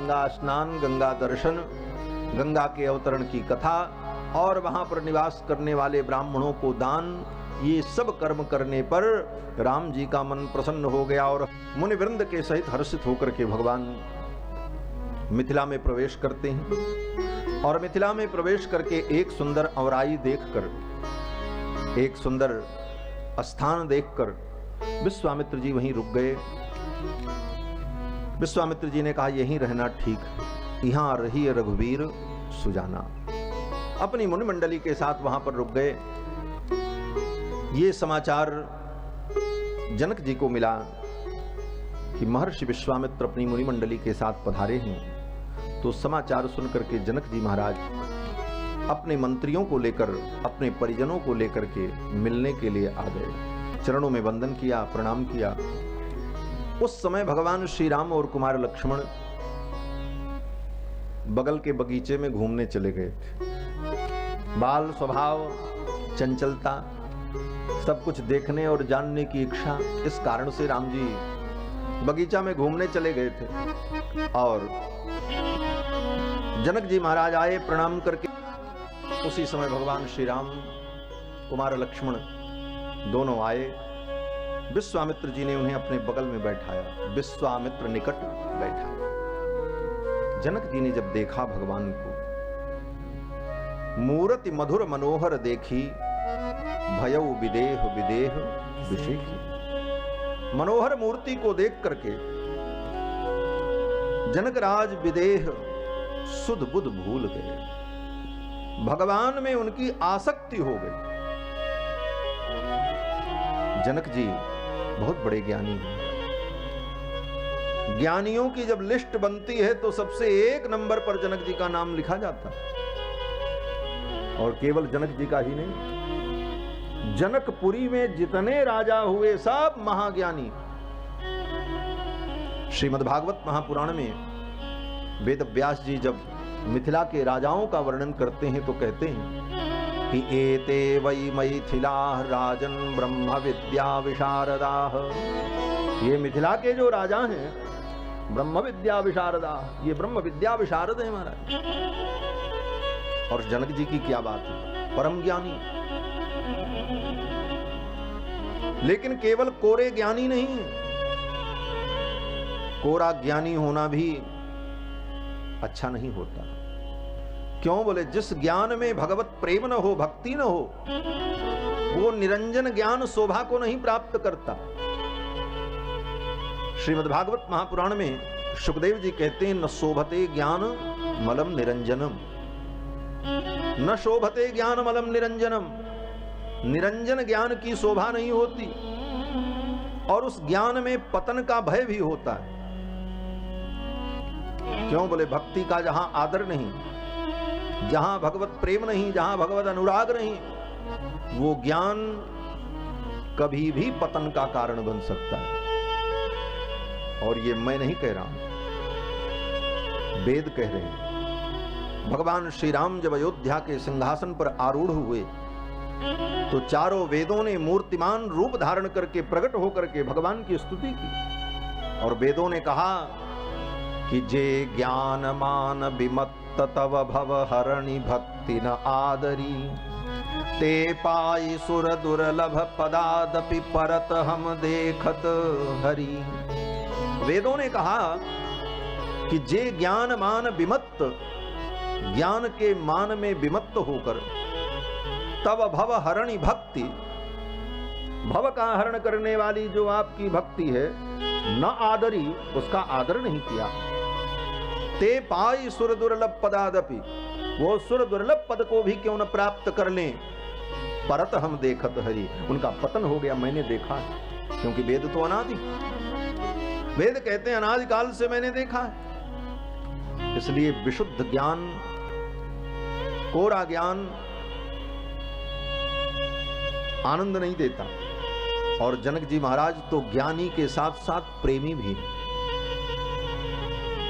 गंगा स्नान, गंगा दर्शन, गंगा के अवतरण की कथा और वहां पर निवास करने वाले ब्राह्मणों को दान, ये सब कर्म करने पर राम जी का मन प्रसन्न हो गया और मुनि वृंद के सहित हर्षित होकर के भगवान मिथिला में प्रवेश करते हैं। और मिथिला में प्रवेश करके एक सुंदर औराई देखकर, एक सुंदर स्थान देखकर विश्वामित्र जी वहीं रुक गए। विश्वामित्र जी ने कहा यहीं रहना ठीक, यहां रहिए रघुवीर सुजाना। अपनी मुनि मंडली के साथ वहां पर रुक गए। ये समाचार जनक जी को मिला कि महर्षि विश्वामित्र अपनी मुनि मंडली के साथ पधारे हैं। तो समाचार सुनकर के जनक जी महाराज अपने मंत्रियों को लेकर, अपने परिजनों को लेकर के मिलने के लिए आ गए। चरणों में वंदन किया, प्रणाम किया। उस समय भगवान श्री राम और कुमार लक्ष्मण बगल के बगीचे में घूमने चले गए थे। बाल स्वभाव, चंचलता, सब कुछ देखने और जानने की इच्छा, इस कारण से राम जी बगीचा में घूमने चले गए थे। और जनक जी महाराज आए प्रणाम करके। उसी समय भगवान श्री राम, कुमार लक्ष्मण दोनों आए। विश्वामित्र जी ने उन्हें अपने बगल में बैठाया, विश्वामित्र निकट बैठाया। जनक जी ने जब देखा भगवान को, मूर्ति मधुर मनोहर देखी, भयउ विदेह विदेह विषेखी। मनोहर मूर्ति को देख करके जनकराज विदेह सुध बुध भूल गए। भगवान में उनकी आसक्ति हो गई। जनक जी बहुत बड़े ज्ञानी हैं। ज्ञानियों की जब लिस्ट बनती है तो सबसे एक नंबर पर जनक जी का नाम लिखा जाता है। और केवल जनक जी का ही नहीं, जनकपुरी में जितने राजा हुए सब महाज्ञानी। श्रीमद्भागवत महापुराण में वेद व्यास जी जब मिथिला के राजाओं का वर्णन करते हैं तो कहते हैं कि एते वै मैथिला राजन ब्रह्म विद्या विशारदाः। ये मिथिला के जो राजा हैं ब्रह्म विद्या विशारदा, ये ब्रह्म विद्या विशारद है महाराज। और जनक जी की क्या बात है, परम ज्ञानी। लेकिन केवल कोरे ज्ञानी नहीं है, कोरा ज्ञानी होना भी अच्छा नहीं होता। क्यों बोले, जिस ज्ञान में भगवत प्रेम न हो, भक्ति न हो, वो निरंजन ज्ञान शोभा को नहीं प्राप्त करता। श्रीमद्भागवत महापुराण में सुखदेव जी कहते हैं, न शोभते ज्ञान मलम निरंजनम, न शोभते ज्ञान मलम निरंजनम। निरंजन ज्ञान की शोभा नहीं होती और उस ज्ञान में पतन का भय भी होता है। क्यों बोले, भक्ति का जहां आदर नहीं, जहां भगवत प्रेम नहीं, जहां भगवत अनुराग नहीं, वो ज्ञान कभी भी पतन का कारण बन सकता है। और ये मैं नहीं कह रहा हूं, वेद कह रहे हैं। भगवान श्री राम जब अयोध्या के सिंहासन पर आरूढ़ हुए तो चारों वेदों ने मूर्तिमान रूप धारण करके, प्रकट होकर के भगवान की स्तुति की। और वेदों ने कहा कि जे ज्ञान मान विमत्त तव भव हरणि भक्ति न आदरी, ते पाई सुर दुर्लभ पदादपि परत हम देखत हरि। वेदों ने कहा कि जे ज्ञान मान विमत्त, ज्ञान के मान में विमत्त होकर, तब भव हरणि भक्ति, भव का हरण करने वाली जो आपकी भक्ति है, न आदरी, उसका आदर नहीं किया। ते पाई सुर दुर्लभ पदादपि, वो सुर दुर्लभ पद को भी क्यों न प्राप्त कर लें, परत हम देखत हरि, उनका पतन हो गया, मैंने देखा है। क्योंकि वेद तो अनादि, वेद कहते हैं अनादि काल से मैंने देखा है। इसलिए विशुद्ध ज्ञान, कोरा ज्ञान आनंद नहीं देता। और जनक जी महाराज तो ज्ञानी के साथ साथ प्रेमी भी हैं।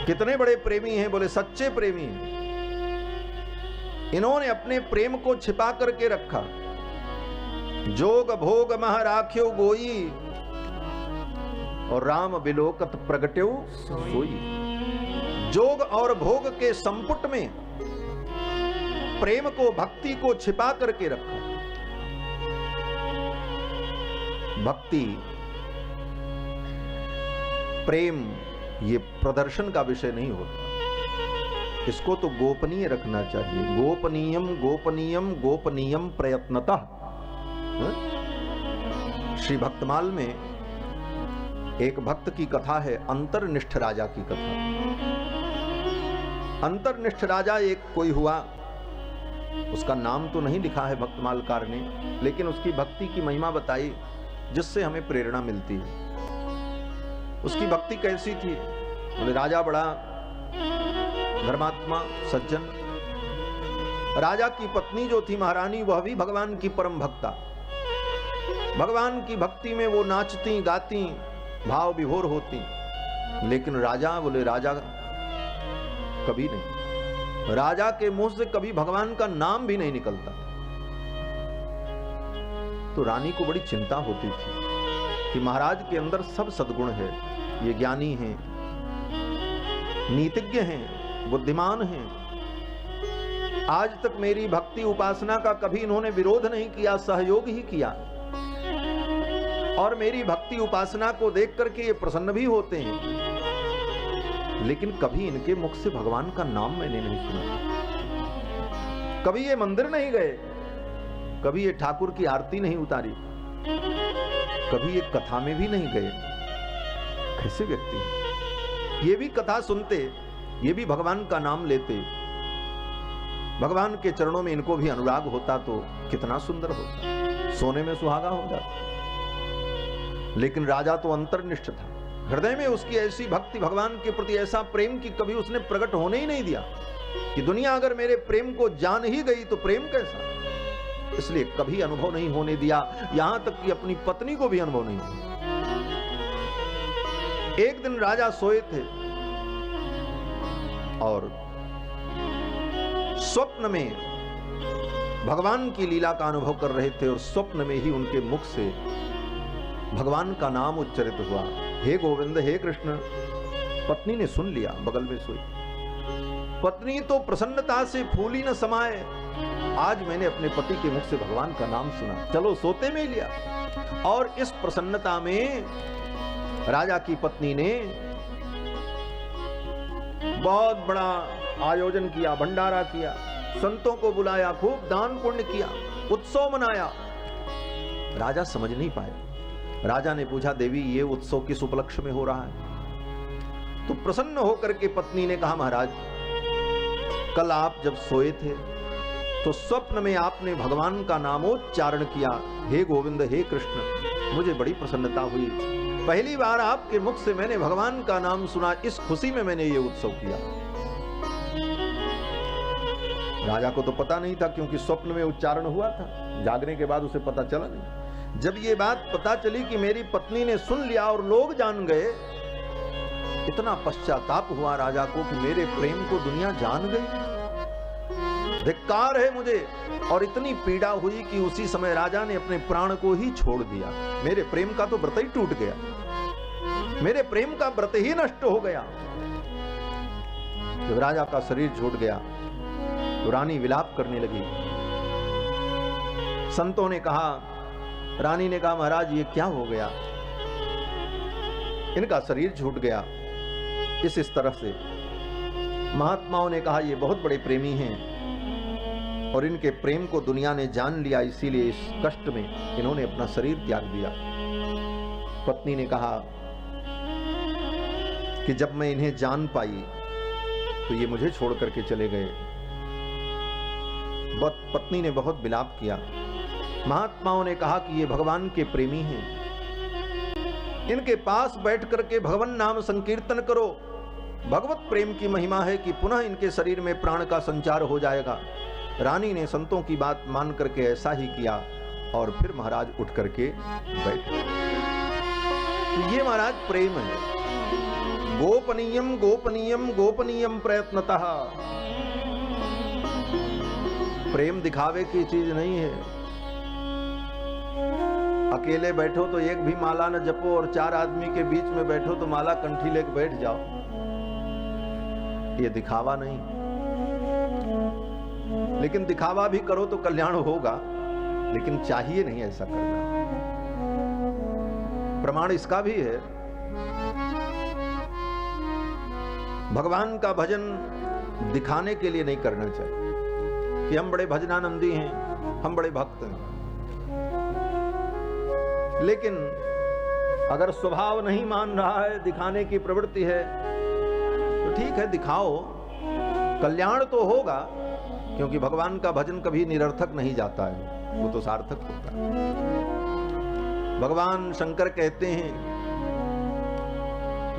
कितने बड़े प्रेमी हैं, बोले सच्चे प्रेमी हैं। इन्होंने अपने प्रेम को छिपा करके रखा। जोग भोग मह राख्यो गोई, और राम बिलोकत प्रगट्यो सोई। जोग और भोग के संपुट में प्रेम को, भक्ति को छिपा करके रखा। भक्ति, प्रेम ये प्रदर्शन का विषय नहीं होता, इसको तो गोपनीय रखना चाहिए। गोपनीयम गोपनीयम गोपनीयम प्रयत्नतः। श्री भक्तमाल में एक भक्त की कथा है, अंतर्निष्ठ राजा की कथा। अंतर्निष्ठ राजा एक कोई हुआ, उसका नाम तो नहीं लिखा है भक्तमालकार ने, लेकिन उसकी भक्ति की महिमा बताई जिससे हमें प्रेरणा मिलती है। उसकी भक्ति कैसी थी? बोले राजा बड़ा धर्मात्मा सज्जन, राजा की पत्नी जो थी महारानी, वह भी भगवान की परम भक्ता। भगवान की भक्ति में वो नाचती गाती, भाव विभोर होती, लेकिन राजा, बोले राजा कभी नहीं, राजा के मुंह से कभी भगवान का नाम भी नहीं निकलता। तो रानी को बड़ी चिंता होती थी कि महाराज के अंदर सब सद्गुण है, ये ज्ञानी हैं, नीतिज्ञ हैं, बुद्धिमान हैं, आज तक मेरी भक्ति उपासना का कभी इन्होंने विरोध नहीं किया, सहयोग ही किया, और मेरी भक्ति उपासना को देख करके ये प्रसन्न भी होते हैं, लेकिन कभी इनके मुख से भगवान का नाम मैंने नहीं सुना। कभी ये मंदिर नहीं गए, कभी ये ठाकुर की आरती नहीं उतारी, कभी ये कथा में भी नहीं गए। कैसे व्यक्ति हैं? ये भी कथा सुनते, ये भी भगवान का नाम लेते, भगवान के चरणों में इनको भी अनुराग होता तो कितना सुंदर होता, सोने में सुहागा हो जाता। लेकिन राजा तो अंतर्निष्ठ था, हृदय में उसकी ऐसी भक्ति, भगवान के प्रति ऐसा प्रेम कि कभी उसने प्रकट होने ही नहीं दिया कि दुनिया अगर मेरे प्रेम को जान ही गई तो प्रेम कैसा, इसलिए कभी अनुभव नहीं होने दिया, यहां तक कि अपनी पत्नी को भी अनुभव नहीं दिया। एक दिन राजा सोए थे और स्वप्न में भगवान की लीला का अनुभव कर रहे थे, और स्वप्न में ही उनके मुख से भगवान का नाम उच्चारित हुआ, हे गोविंद, हे कृष्ण। पत्नी ने सुन लिया, बगल में सोई पत्नी तो प्रसन्नता से फूली न समाये, आज मैंने अपने पति के मुख से भगवान का नाम सुना, चलो सोते में लिया। और इस प्रसन्नता में राजा की पत्नी ने बहुत बड़ा आयोजन किया, भंडारा किया, संतों को बुलाया, खूब दान पुण्य किया, उत्सव मनाया। राजा समझ नहीं पाए। राजा ने पूछा, देवी ये उत्सव किस उपलक्ष्य में हो रहा है? तो प्रसन्न होकर के पत्नी ने कहा, महाराज कल आप जब सोए थे तो स्वप्न में आपने भगवान का नामोच्चारण किया, हे गोविंद, हे कृष्ण। मुझे बड़ी प्रसन्नता हुई, पहली बार आपके मुख से मैंने भगवान का नाम सुना, इस खुशी में मैंने ये उत्सव किया। राजा को तो पता नहीं था, क्योंकि स्वप्न में उच्चारण हुआ था, जागने के बाद उसे पता चला नहीं। जब ये बात पता चली कि मेरी पत्नी ने सुन लिया और लोग जान गए, इतना पश्चाताप हुआ राजा को कि मेरे प्रेम को दुनिया जान गई, धिक्कार है मुझे। और इतनी पीड़ा हुई कि उसी समय राजा ने अपने प्राण को ही छोड़ दिया। मेरे प्रेम का तो व्रत ही टूट गया, मेरे प्रेम का व्रत ही नष्ट हो गया। जब राजा का शरीर छूट गया तो रानी विलाप करने लगी। संतों ने कहा, रानी ने कहा, महाराज ये क्या हो गया? इनका शरीर छूट गया इस तरह से। महात्माओं ने कहा, ये बहुत बड़े प्रेमी हैं और इनके प्रेम को दुनिया ने जान लिया, इसीलिए इस कष्ट में इन्होंने अपना शरीर त्याग दिया। पत्नी ने कहा कि जब मैं इन्हें जान पाई तो ये मुझे छोड़ करके चले गए। पत्नी ने बहुत विलाप किया। महात्माओं ने कहा कि ये भगवान के प्रेमी हैं, इनके पास बैठ करके भगवान नाम संकीर्तन करो। भगवत प्रेम की महिमा है कि पुनः इनके शरीर में प्राण का संचार हो जाएगा। रानी ने संतों की बात मान करके ऐसा ही किया और फिर महाराज उठ करके बैठे। ये महाराज प्रेम है। गोपनीयम गोपनीयम गोपनीयम प्रयत्नतः। प्रेम दिखावे की चीज नहीं है। अकेले बैठो तो एक भी माला न जपो और चार आदमी के बीच में बैठो तो माला कंठी लेके बैठ जाओ। ये दिखावा नहीं। लेकिन दिखावा भी करो तो कल्याण होगा, लेकिन चाहिए नहीं ऐसा करना। प्रमाण इसका भी है, भगवान का भजन दिखाने के लिए नहीं करना चाहिए कि हम बड़े भजनानंदी हैं, हम बड़े भक्त हैं। लेकिन अगर स्वभाव नहीं मान रहा है, दिखाने की प्रवृत्ति है, तो ठीक है, दिखाओ, कल्याण तो होगा, क्योंकि भगवान का भजन कभी निरर्थक नहीं जाता है, वो तो सार्थक होता है। भगवान शंकर कहते हैं,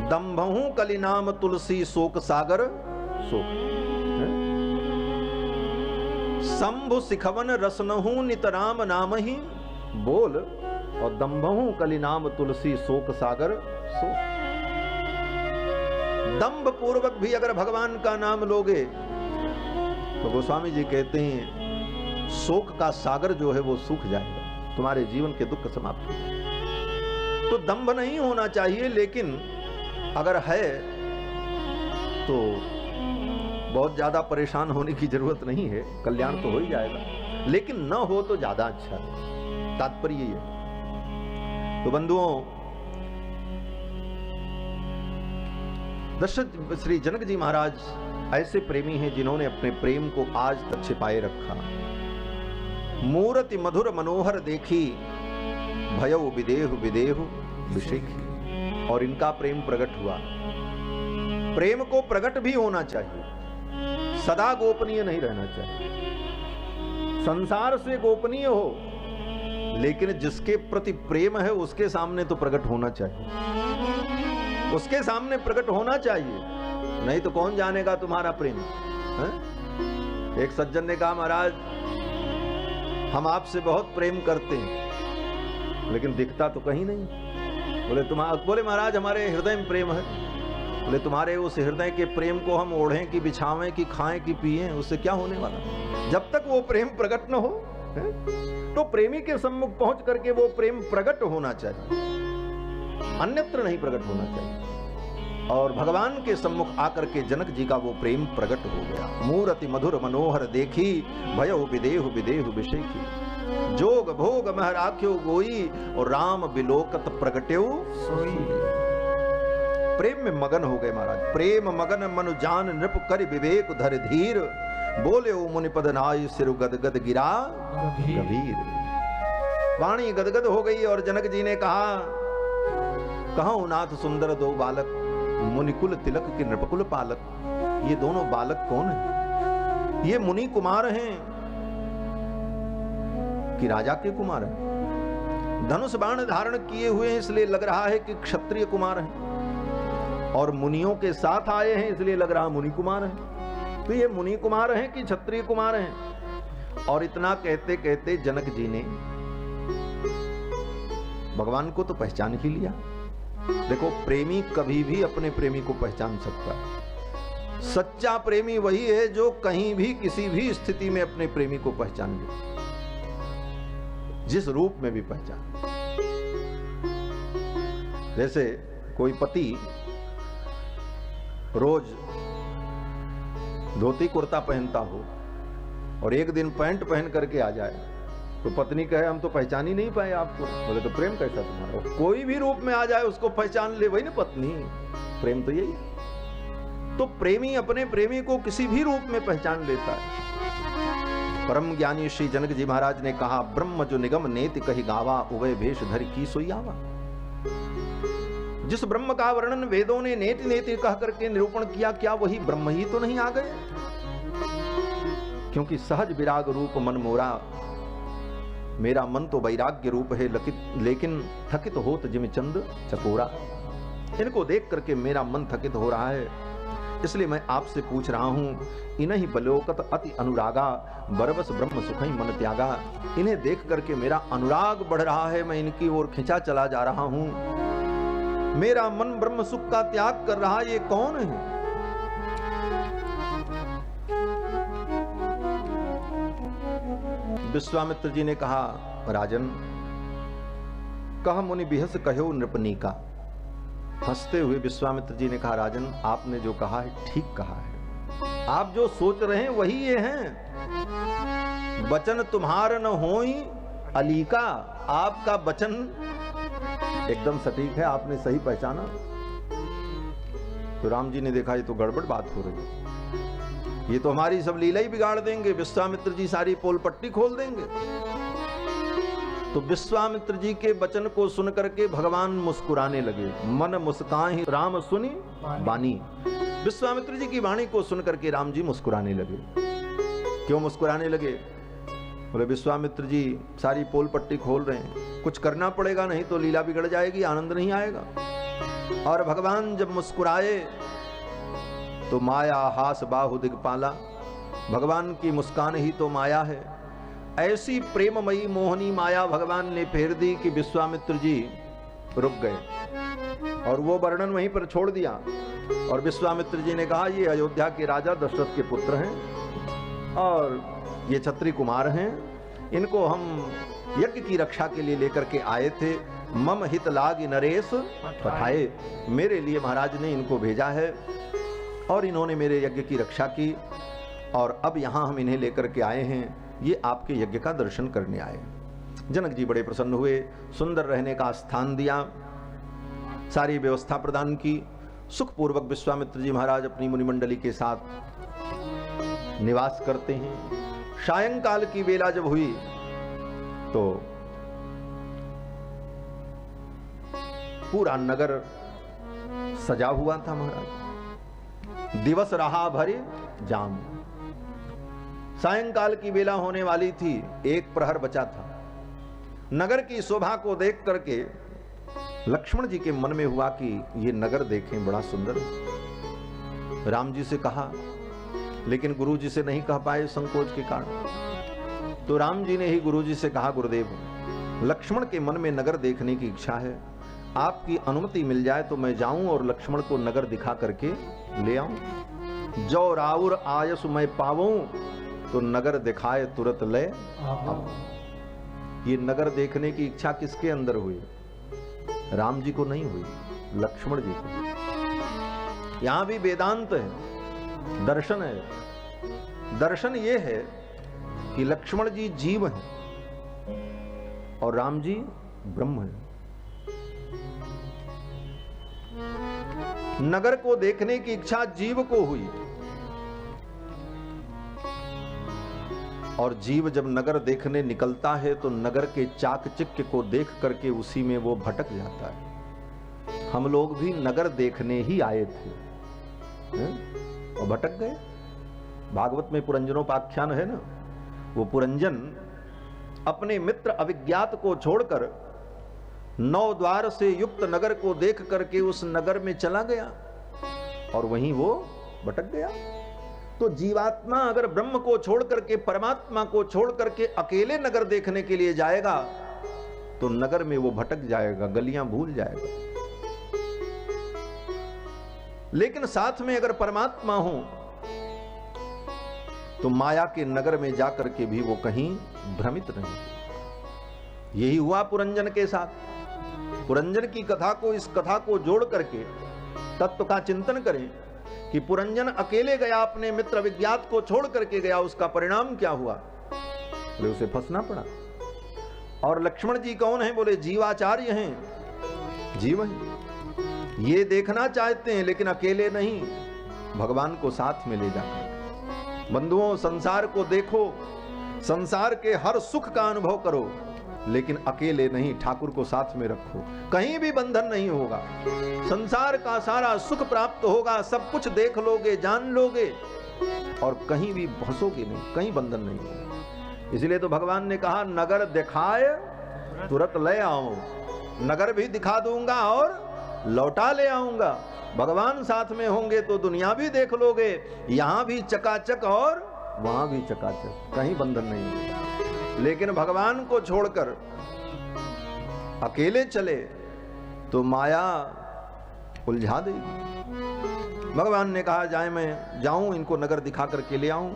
दंभहु कलि नाम तुलसी शोक सागर शोक, शंभु सिखवन रसनहु नितराम नाम ही बोल, और दंभहु कलि नाम तुलसी शोक सागर शोक। दंभ पूर्वक भी अगर भगवान का नाम लोगे तो गोस्वामी जी कहते हैं शोक का सागर जो है वो सूख जाएगा, तुम्हारे जीवन के दुख समाप्त हो जाएंगे। तो दंभ नहीं होना चाहिए, लेकिन अगर है तो बहुत ज्यादा परेशान होने की जरूरत नहीं है, कल्याण तो हो ही जाएगा, लेकिन न हो तो ज्यादा अच्छा है, तात्पर्य यही है। तो बंधुओं, दशरथ श्री जनक जी महाराज ऐसे प्रेमी हैं जिन्होंने अपने प्रेम को आज तक छिपाए रखा। मूर्ति मधुर मनोहर देखी, भयउ विदेहु विदेहु विषेखी, और इनका प्रेम प्रकट हुआ। प्रेम को प्रकट भी होना चाहिए, सदा गोपनीय नहीं रहना चाहिए। संसार से गोपनीय हो, लेकिन जिसके प्रति प्रेम है उसके सामने तो प्रकट होना चाहिए, उसके सामने प्रकट होना चाहिए, नहीं तो कौन जानेगा तुम्हारा प्रेम है? एक सज्जन ने कहा, महाराज हम आपसे बहुत प्रेम करते हैं, लेकिन दिखता तो कहीं नहीं। बोले महाराज हमारे हृदय में प्रेम है। बोले तुम्हारे उस हृदय के प्रेम को हम ओढ़ें कि बिछावें कि खाएं कि पिएं, उससे क्या होने वाला, जब तक वो प्रेम प्रकट न हो। तो प्रेमी के सम्मुख पहुंच करके वो प्रेम प्रकट होना चाहिए, अन्यत्र नहीं प्रकट होना चाहिए। और भगवान के सम्मुख आकर के जनक जी का वो प्रेम प्रकट हो गया। मूर्ति मधुर मनोहर देखी, भयउ विदेहु विदेहु विषेखी, जोग भोग मह राख्यो गोई, और राम बिलोकत प्रगट्यो सोई। प्रेम में मगन हो गए महाराज। प्रेम मगन मनु जान नृप कर विवेक धर धीर, बोले ओ मुनिपद नाय सिर गदगद गिरा गंभीर। वाणी गदगद हो गई और जनक जी ने कहा, कहूं नाथ सुंदर दो बालक, मुनिकुल तिलक के नृपकुल पालक। ये दोनों बालक कौन हैं? ये मुनि कुमार हैं कि राजा के कुमार हैं? धनुष बाण धारण किए हुए हैं इसलिए लग रहा है कि क्षत्रिय कुमार हैं, और मुनियों के साथ आए हैं इसलिए लग रहा मुनि कुमार हैं। तो ये मुनि कुमार हैं कि क्षत्रिय कुमार हैं? और इतना कहते कहते जनक जी ने भगवान को तो पहचान ही लिया। देखो, प्रेमी कभी भी अपने प्रेमी को पहचान सकता है। सच्चा प्रेमी वही है जो कहीं भी किसी भी स्थिति में अपने प्रेमी को पहचान ले, जिस रूप में भी पहचान। जैसे कोई पति रोज धोती कुर्ता पहनता हो और एक दिन पैंट पहन करके आ जाए, तो पत्नी कहे हम तो पहचान ही नहीं पाए आपको। बोले तो प्रेम कैसा तुम्हारा? कोई भी रूप में आ जाए उसको पहचान ले, वही ना पत्नी। प्रेम तो यही है। तो प्रेमी अपने प्रेमी को किसी भी रूप में पहचान लेता है। परम ज्ञानी श्री जनक जी महाराज ने कहा, ब्रह्म जो निगम नेति कही गावा, उभय भेष धरि की सोई आवा। जिस ब्रह्म का वर्णन वेदों ने नेति नेति कह करके निरूपण किया, क्या वही ब्रह्म ही तो नहीं आ गए? क्योंकि सहज विराग रूप मन मोरा, मेरा मन तो वैराग्य रूप है लेकिन थकित होत जिम चंद चकोरा। इनको देख करके मेरा मन थकित हो रहा है, इसलिए मैं आपसे पूछ रहा हूं, इन्हीं बलोकत अति अनुरागा, बरबस ब्रह्म सुखई मन त्यागा। इन्हें देख करके मेरा अनुराग बढ़ रहा है, मैं इनकी ओर खिंचा चला जा रहा हूं, मेरा मन ब्रह्म सुख का त्याग कर रहा, ये कौन है? विश्वामित्र जी ने कहा, राजन कह मुनि बिहस कहो नृपनीका। हंसते हुए विश्वामित्र जी ने कहा, राजन आपने जो कहा है ठीक कहा है, आप जो सोच रहे हैं वही ये हैं। वचन तुम्हार न होई अलीका, आपका वचन एकदम सटीक है, आपने सही पहचाना। तो राम जी ने देखा ये तो गड़बड़ बात हो रही है, ये तो हमारी सब लीला ही बिगाड़ देंगे, विश्वामित्र जी सारी पोल पट्टी खोल देंगे। तो विश्वामित्र जी के वचन को सुन करके भगवान मुस्कुराने लगे। मन मुस्कान राम सुनी बानी। विश्वामित्र जी की वाणी को सुन करके राम जी मुस्कुराने लगे। क्यों मुस्कुराने लगे? बोले विश्वामित्र जी सारी पोल पट्टी खोल रहे हैं, कुछ करना पड़ेगा, नहीं तो लीला बिगड़ जाएगी, आनंद नहीं आएगा। और भगवान जब मुस्कुराए तो माया हास बाहु दिगपाला, भगवान की मुस्कान ही तो माया है। ऐसी प्रेममयी मोहनी माया भगवान ने फेर दी कि विश्वामित्र जी रुक गए और वो वर्णन वहीं पर छोड़ दिया। और विश्वामित्र जी ने कहा ये अयोध्या के राजा दशरथ के पुत्र हैं और ये क्षत्रिय कुमार हैं, इनको हम यज्ञ की रक्षा के लिए लेकर के आए थे। मम हित लाग नरेश पठाए, मेरे लिए महाराज ने इनको भेजा है और इन्होंने मेरे यज्ञ की रक्षा की और अब यहाँ हम इन्हें लेकर के आए हैं, ये आपके यज्ञ का दर्शन करने आए। जनक जी बड़े प्रसन्न हुए, सुंदर रहने का स्थान दिया, सारी व्यवस्था प्रदान की। सुखपूर्वक विश्वामित्र जी महाराज अपनी मुनिमंडली के साथ निवास करते हैं। सायंकाल की बेला जब हुई तो पूरा नगर सजा हुआ था महाराज। दिवस रहा भरे जाम। सायंकाल की बेला होने वाली थी, एक प्रहर बचा था। नगर की शोभा को देख करके लक्ष्मण जी के मन में हुआ कि ये नगर देखें, बड़ा सुंदर। राम जी से कहा, लेकिन गुरु जी से नहीं कह पाए संकोच के कारण। तो राम जी ने ही गुरु जी से कहा, गुरुदेव लक्ष्मण के मन में नगर देखने की इच्छा है, आपकी अनुमति मिल जाए तो मैं जाऊं और लक्ष्मण को नगर दिखा करके ले आऊं। जो राउर आयस मैं पाऊं तो नगर दिखाए तुरंत ले। ये नगर देखने की इच्छा किसके अंदर हुई? राम जी को नहीं हुई, लक्ष्मण जी को। यहां भी वेदांत है, दर्शन है। दर्शन ये है कि लक्ष्मण जी जीव हैं और राम जी ब्रह्म हैं। नगर को देखने की इच्छा जीव को हुई और जीव जब नगर देखने निकलता है तो नगर के चाकचिक्य को देख करके उसी में वो भटक जाता है। हम लोग भी नगर देखने ही आए थे और भटक गए। भागवत में पुरंजनोपाख्यान है ना, वो पुरंजन अपने मित्र अविज्ञात को छोड़कर 9 द्वार से युक्त नगर को देख करके उस नगर में चला गया और वहीं वो भटक गया। तो जीवात्मा अगर ब्रह्म को छोड़ करके, परमात्मा को छोड़ करके अकेले नगर देखने के लिए जाएगा तो नगर में वो भटक जाएगा, गलियां भूल जाएगा। लेकिन साथ में अगर परमात्मा हो तो माया के नगर में जाकर के भी वो कहीं भ्रमित नहीं। यही हुआ पुरंजन के साथ। पुरंजन की कथा को, इस कथा को जोड़ करके तत्व का चिंतन करें कि पुरंजन अकेले गया, अपने मित्र विज्ञात को छोड़ करके गया, उसका परिणाम क्या हुआ? बोले उसे फंसना पड़ा। और लक्ष्मण जी कौन है? बोले जीवाचार्य हैं, जीव हैं। ये देखना चाहते हैं लेकिन अकेले नहीं, भगवान को साथ में ले जाकर। बंधुओं, संसार को देखो, संसार के हर सुख का अनुभव करो, लेकिन अकेले नहीं, ठाकुर को साथ में रखो। कहीं भी बंधन नहीं होगा, संसार का सारा सुख प्राप्त होगा, सब कुछ देख लोगे, जान लोगे और कहीं भी फंसोगे नहीं, कहीं बंधन नहीं होगा। इसलिए तो भगवान ने कहा, नगर दिखाए तुरंत ले आओ। नगर भी दिखा दूंगा और लौटा ले आऊंगा। भगवान साथ में होंगे तो दुनिया भी देख लोगे, यहां भी चकाचक और वहां भी चकाचक, कहीं बंधन नहीं होगा। लेकिन भगवान को छोड़कर अकेले चले तो माया उलझा देगी। भगवान ने कहा, जाए मैं जाऊं, इनको नगर दिखा करके ले आऊं।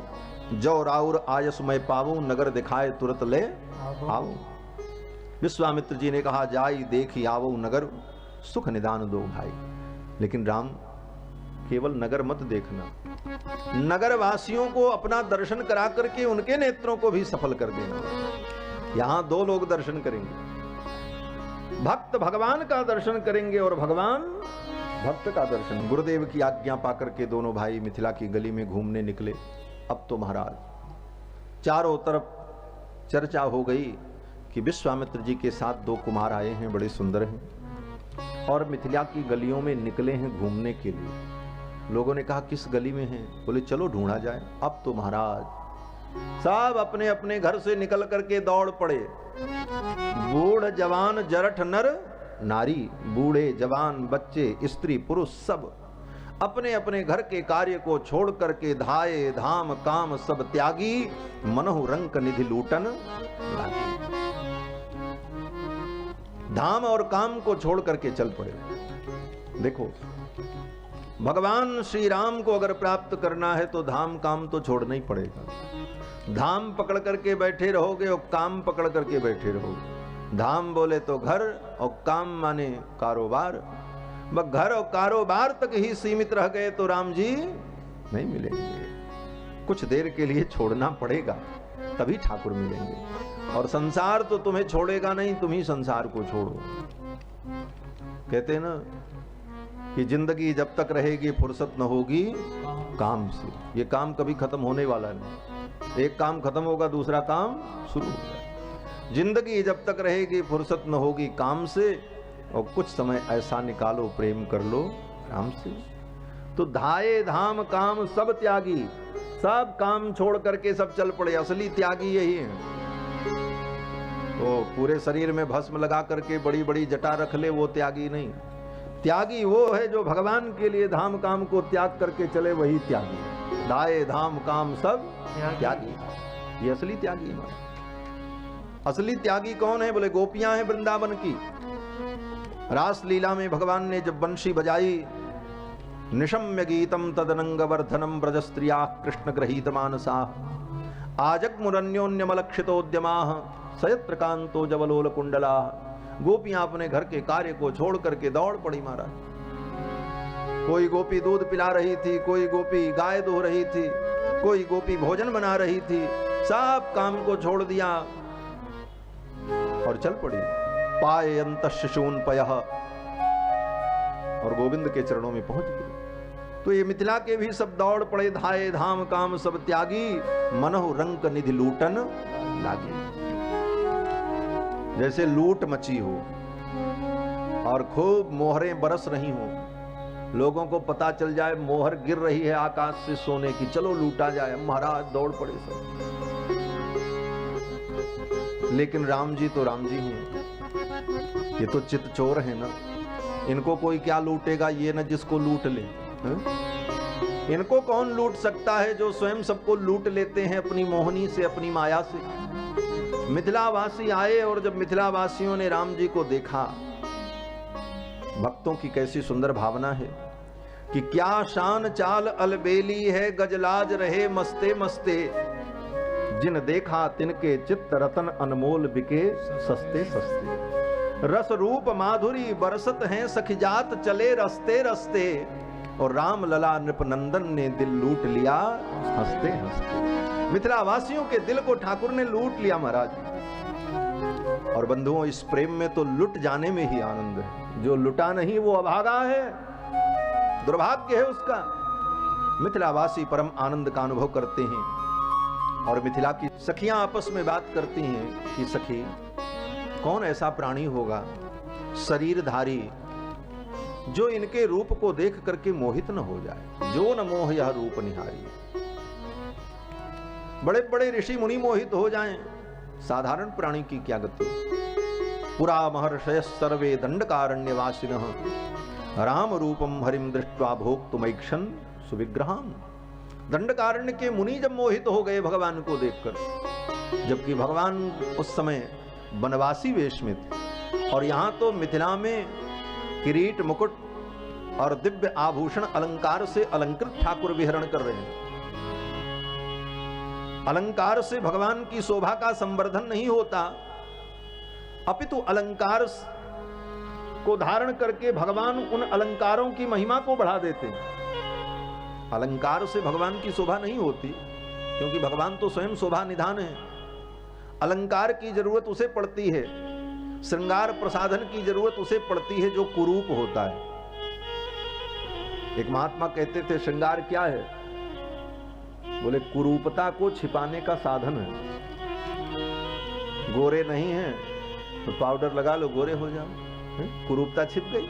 जो राउर आयस मैं पाऊं, नगर दिखाए तुरंत ले आओ। विश्वामित्र जी ने कहा, जाई देखी आवो नगर, सुख निदान दो भाई। लेकिन राम, केवल नगर मत देखना, नगर वासियों को अपना दर्शन करा करके उनके नेत्रों को भी सफल कर देना। यहां दो लोग दर्शन करेंगे, भक्त भगवान का दर्शन करेंगे और भगवान भक्त का दर्शन। गुरुदेव की आज्ञा पाकर के दोनों भाई मिथिला की गली में घूमने निकले। अब तो महाराज चारों तरफ चर्चा हो गई कि विश्वामित्र जी के साथ दो कुमार आए हैं, बड़े सुंदर हैं और मिथिला की गलियों में निकले हैं घूमने के लिए। लोगों ने कहा किस गली में हैं? बोले चलो ढूंढा जाए। अब तो महाराज सब अपने अपने घर से निकल करके दौड़ पड़े। बूढ़ जवान जरठ नर नारी, बूढ़े जवान बच्चे स्त्री पुरुष सब अपने अपने घर के कार्य को छोड़ करके धाये धाम काम सब त्यागी, मनहु रंक निधि लूटन लागी। धाम और काम को छोड़ करके चल पड़े। देखो भगवान श्री राम को अगर प्राप्त करना है तो धाम काम तो छोड़ना ही पड़ेगा। धाम पकड़ करके बैठे रहोगे और काम पकड़ करके बैठे रहोगे। धाम बोले तो घर और काम माने कारोबार। बस घर और कारोबार तक ही सीमित रह गए तो राम जी नहीं मिलेंगे। कुछ देर के लिए छोड़ना पड़ेगा तभी ठाकुर मिलेंगे। और संसार तो तुम्हें छोड़ेगा नहीं, तुम ही संसार को छोड़ो। कहते हैं ना कि जिंदगी जब तक रहेगी फुर्सत न होगी काम से। ये काम कभी खत्म होने वाला नहीं। एक काम खत्म होगा दूसरा काम शुरू होगा। जिंदगी जब तक रहेगी फुर्सत न होगी काम से, और कुछ समय ऐसा निकालो प्रेम कर लो राम से। तो धाये धाम काम सब त्यागी, सब काम छोड़ करके सब चल पड़े। असली त्यागी यही है। तो पूरे शरीर में भस्म लगा करके बड़ी बड़ी जटा रख ले, वो त्यागी नहीं। त्यागी वो है जो भगवान के लिए धाम काम को त्याग करके चले, वही त्यागी। धाये धाम काम सब त्यागी, ये असली त्यागी है। असली त्यागी कौन है? बोले गोपियां हैं वृंदावन की। रास लीला में भगवान ने जब बंशी बजाई, निशम्य गीतम तदनंग वर्धनम ब्रज स्त्रिया कृष्ण ग्रहीत मानसा आजग्मुरन्योन्यमलक्षितोद्यमा सयत्र कांतो जवलोल कुंडला। गोपियां अपने घर के कार्य को छोड़ करके दौड़ पड़ी महाराज। कोई गोपी दूध पिला रही थी, कोई गोपी गाय धो रही थी, कोई गोपी भोजन बना रही थी। सब काम को छोड़ दिया और चल पड़ी। पाए अंत शिशून पयः, और गोविंद के चरणों में पहुंच गए। तो ये मिथिला के भी सब दौड़ पड़े। धाये धाम काम सब त्यागी, मनहु रंक निधि लूटन लागी। जैसे लूट मची हो और खूब मोहरें बरस रही हो, लोगों को पता चल जाए मोहर गिर रही है आकाश से सोने की, चलो लूटा जाए। महाराज दौड़ पड़े सब। लेकिन राम जी तो राम जी हैं, ये तो चित चोर है ना। इनको कोई क्या लूटेगा, ये ना जिसको लूट ले। इनको कौन लूट सकता है जो स्वयं सबको लूट लेते हैं अपनी मोहनी से, अपनी माया से। मिथिलावासी आए और जब मिथिलावासियों ने राम जी को देखा, भक्तों की कैसी सुंदर भावना है कि क्या शान चाल अलबेली है, गजलाज रहे मस्ते मस्ते। जिन देखा तिनके चित्त रतन अनमोल बिके सस्ते सस्ते। रस रूप माधुरी बरसत हैं सखिजात चले रस्ते रस्ते। और राम लला नृपनंदन ने दिल लूट लिया हंसते हंसते। मिथिला वासियों के दिल को ठाकुर ने लूट लिया महाराज। और बंधुओं, इस प्रेम में तो लुट जाने में ही आनंद है। जो लुटा नहीं वो अभागा है, दुर्भाग्य है उसका। मिथिलावासी परम आनंद का अनुभव करते हैं। और मिथिला की सखियां आपस में बात करती हैं कि सखी, कौन ऐसा प्राणी होगा शरीरधारी जो इनके रूप को देख करके मोहित न हो जाए। जो न मोह यह रूप निहारी। बड़े बड़े ऋषि मुनि मोहित हो जाएं, साधारण प्राणी की क्या गति। पुरा महर्षय सर्वे दंडकारण्यवासिनः राम रूपम हरिम दृष्ट्वा भोक्तुमैक्षन् सुविग्रहाम। दंडकारण्य के मुनि जब मोहित हो गए भगवान को देखकर, जबकि भगवान उस समय वनवासी वेश में थे। और यहां तो मिथिला में किरीट मुकुट और दिव्य आभूषण अलंकार से अलंकृत ठाकुर विहरण कर रहे हैं। अलंकार से भगवान की शोभा का संवर्धन नहीं होता, अपितु अलंकार को धारण करके भगवान उन अलंकारों की महिमा को बढ़ा देते हैं। अलंकार से भगवान की शोभा नहीं होती, क्योंकि भगवान तो स्वयं शोभा निधान है। अलंकार की जरूरत उसे पड़ती है, श्रृंगार प्रसाधन की जरूरत उसे पड़ती है जो कुरूप होता है। एक महात्मा कहते थे श्रृंगार क्या है? बोले कुरूपता को छिपाने का साधन है। गोरे नहीं है तो पाउडर लगा लो, गोरे हो जाओ, कुरूपता छिप गई।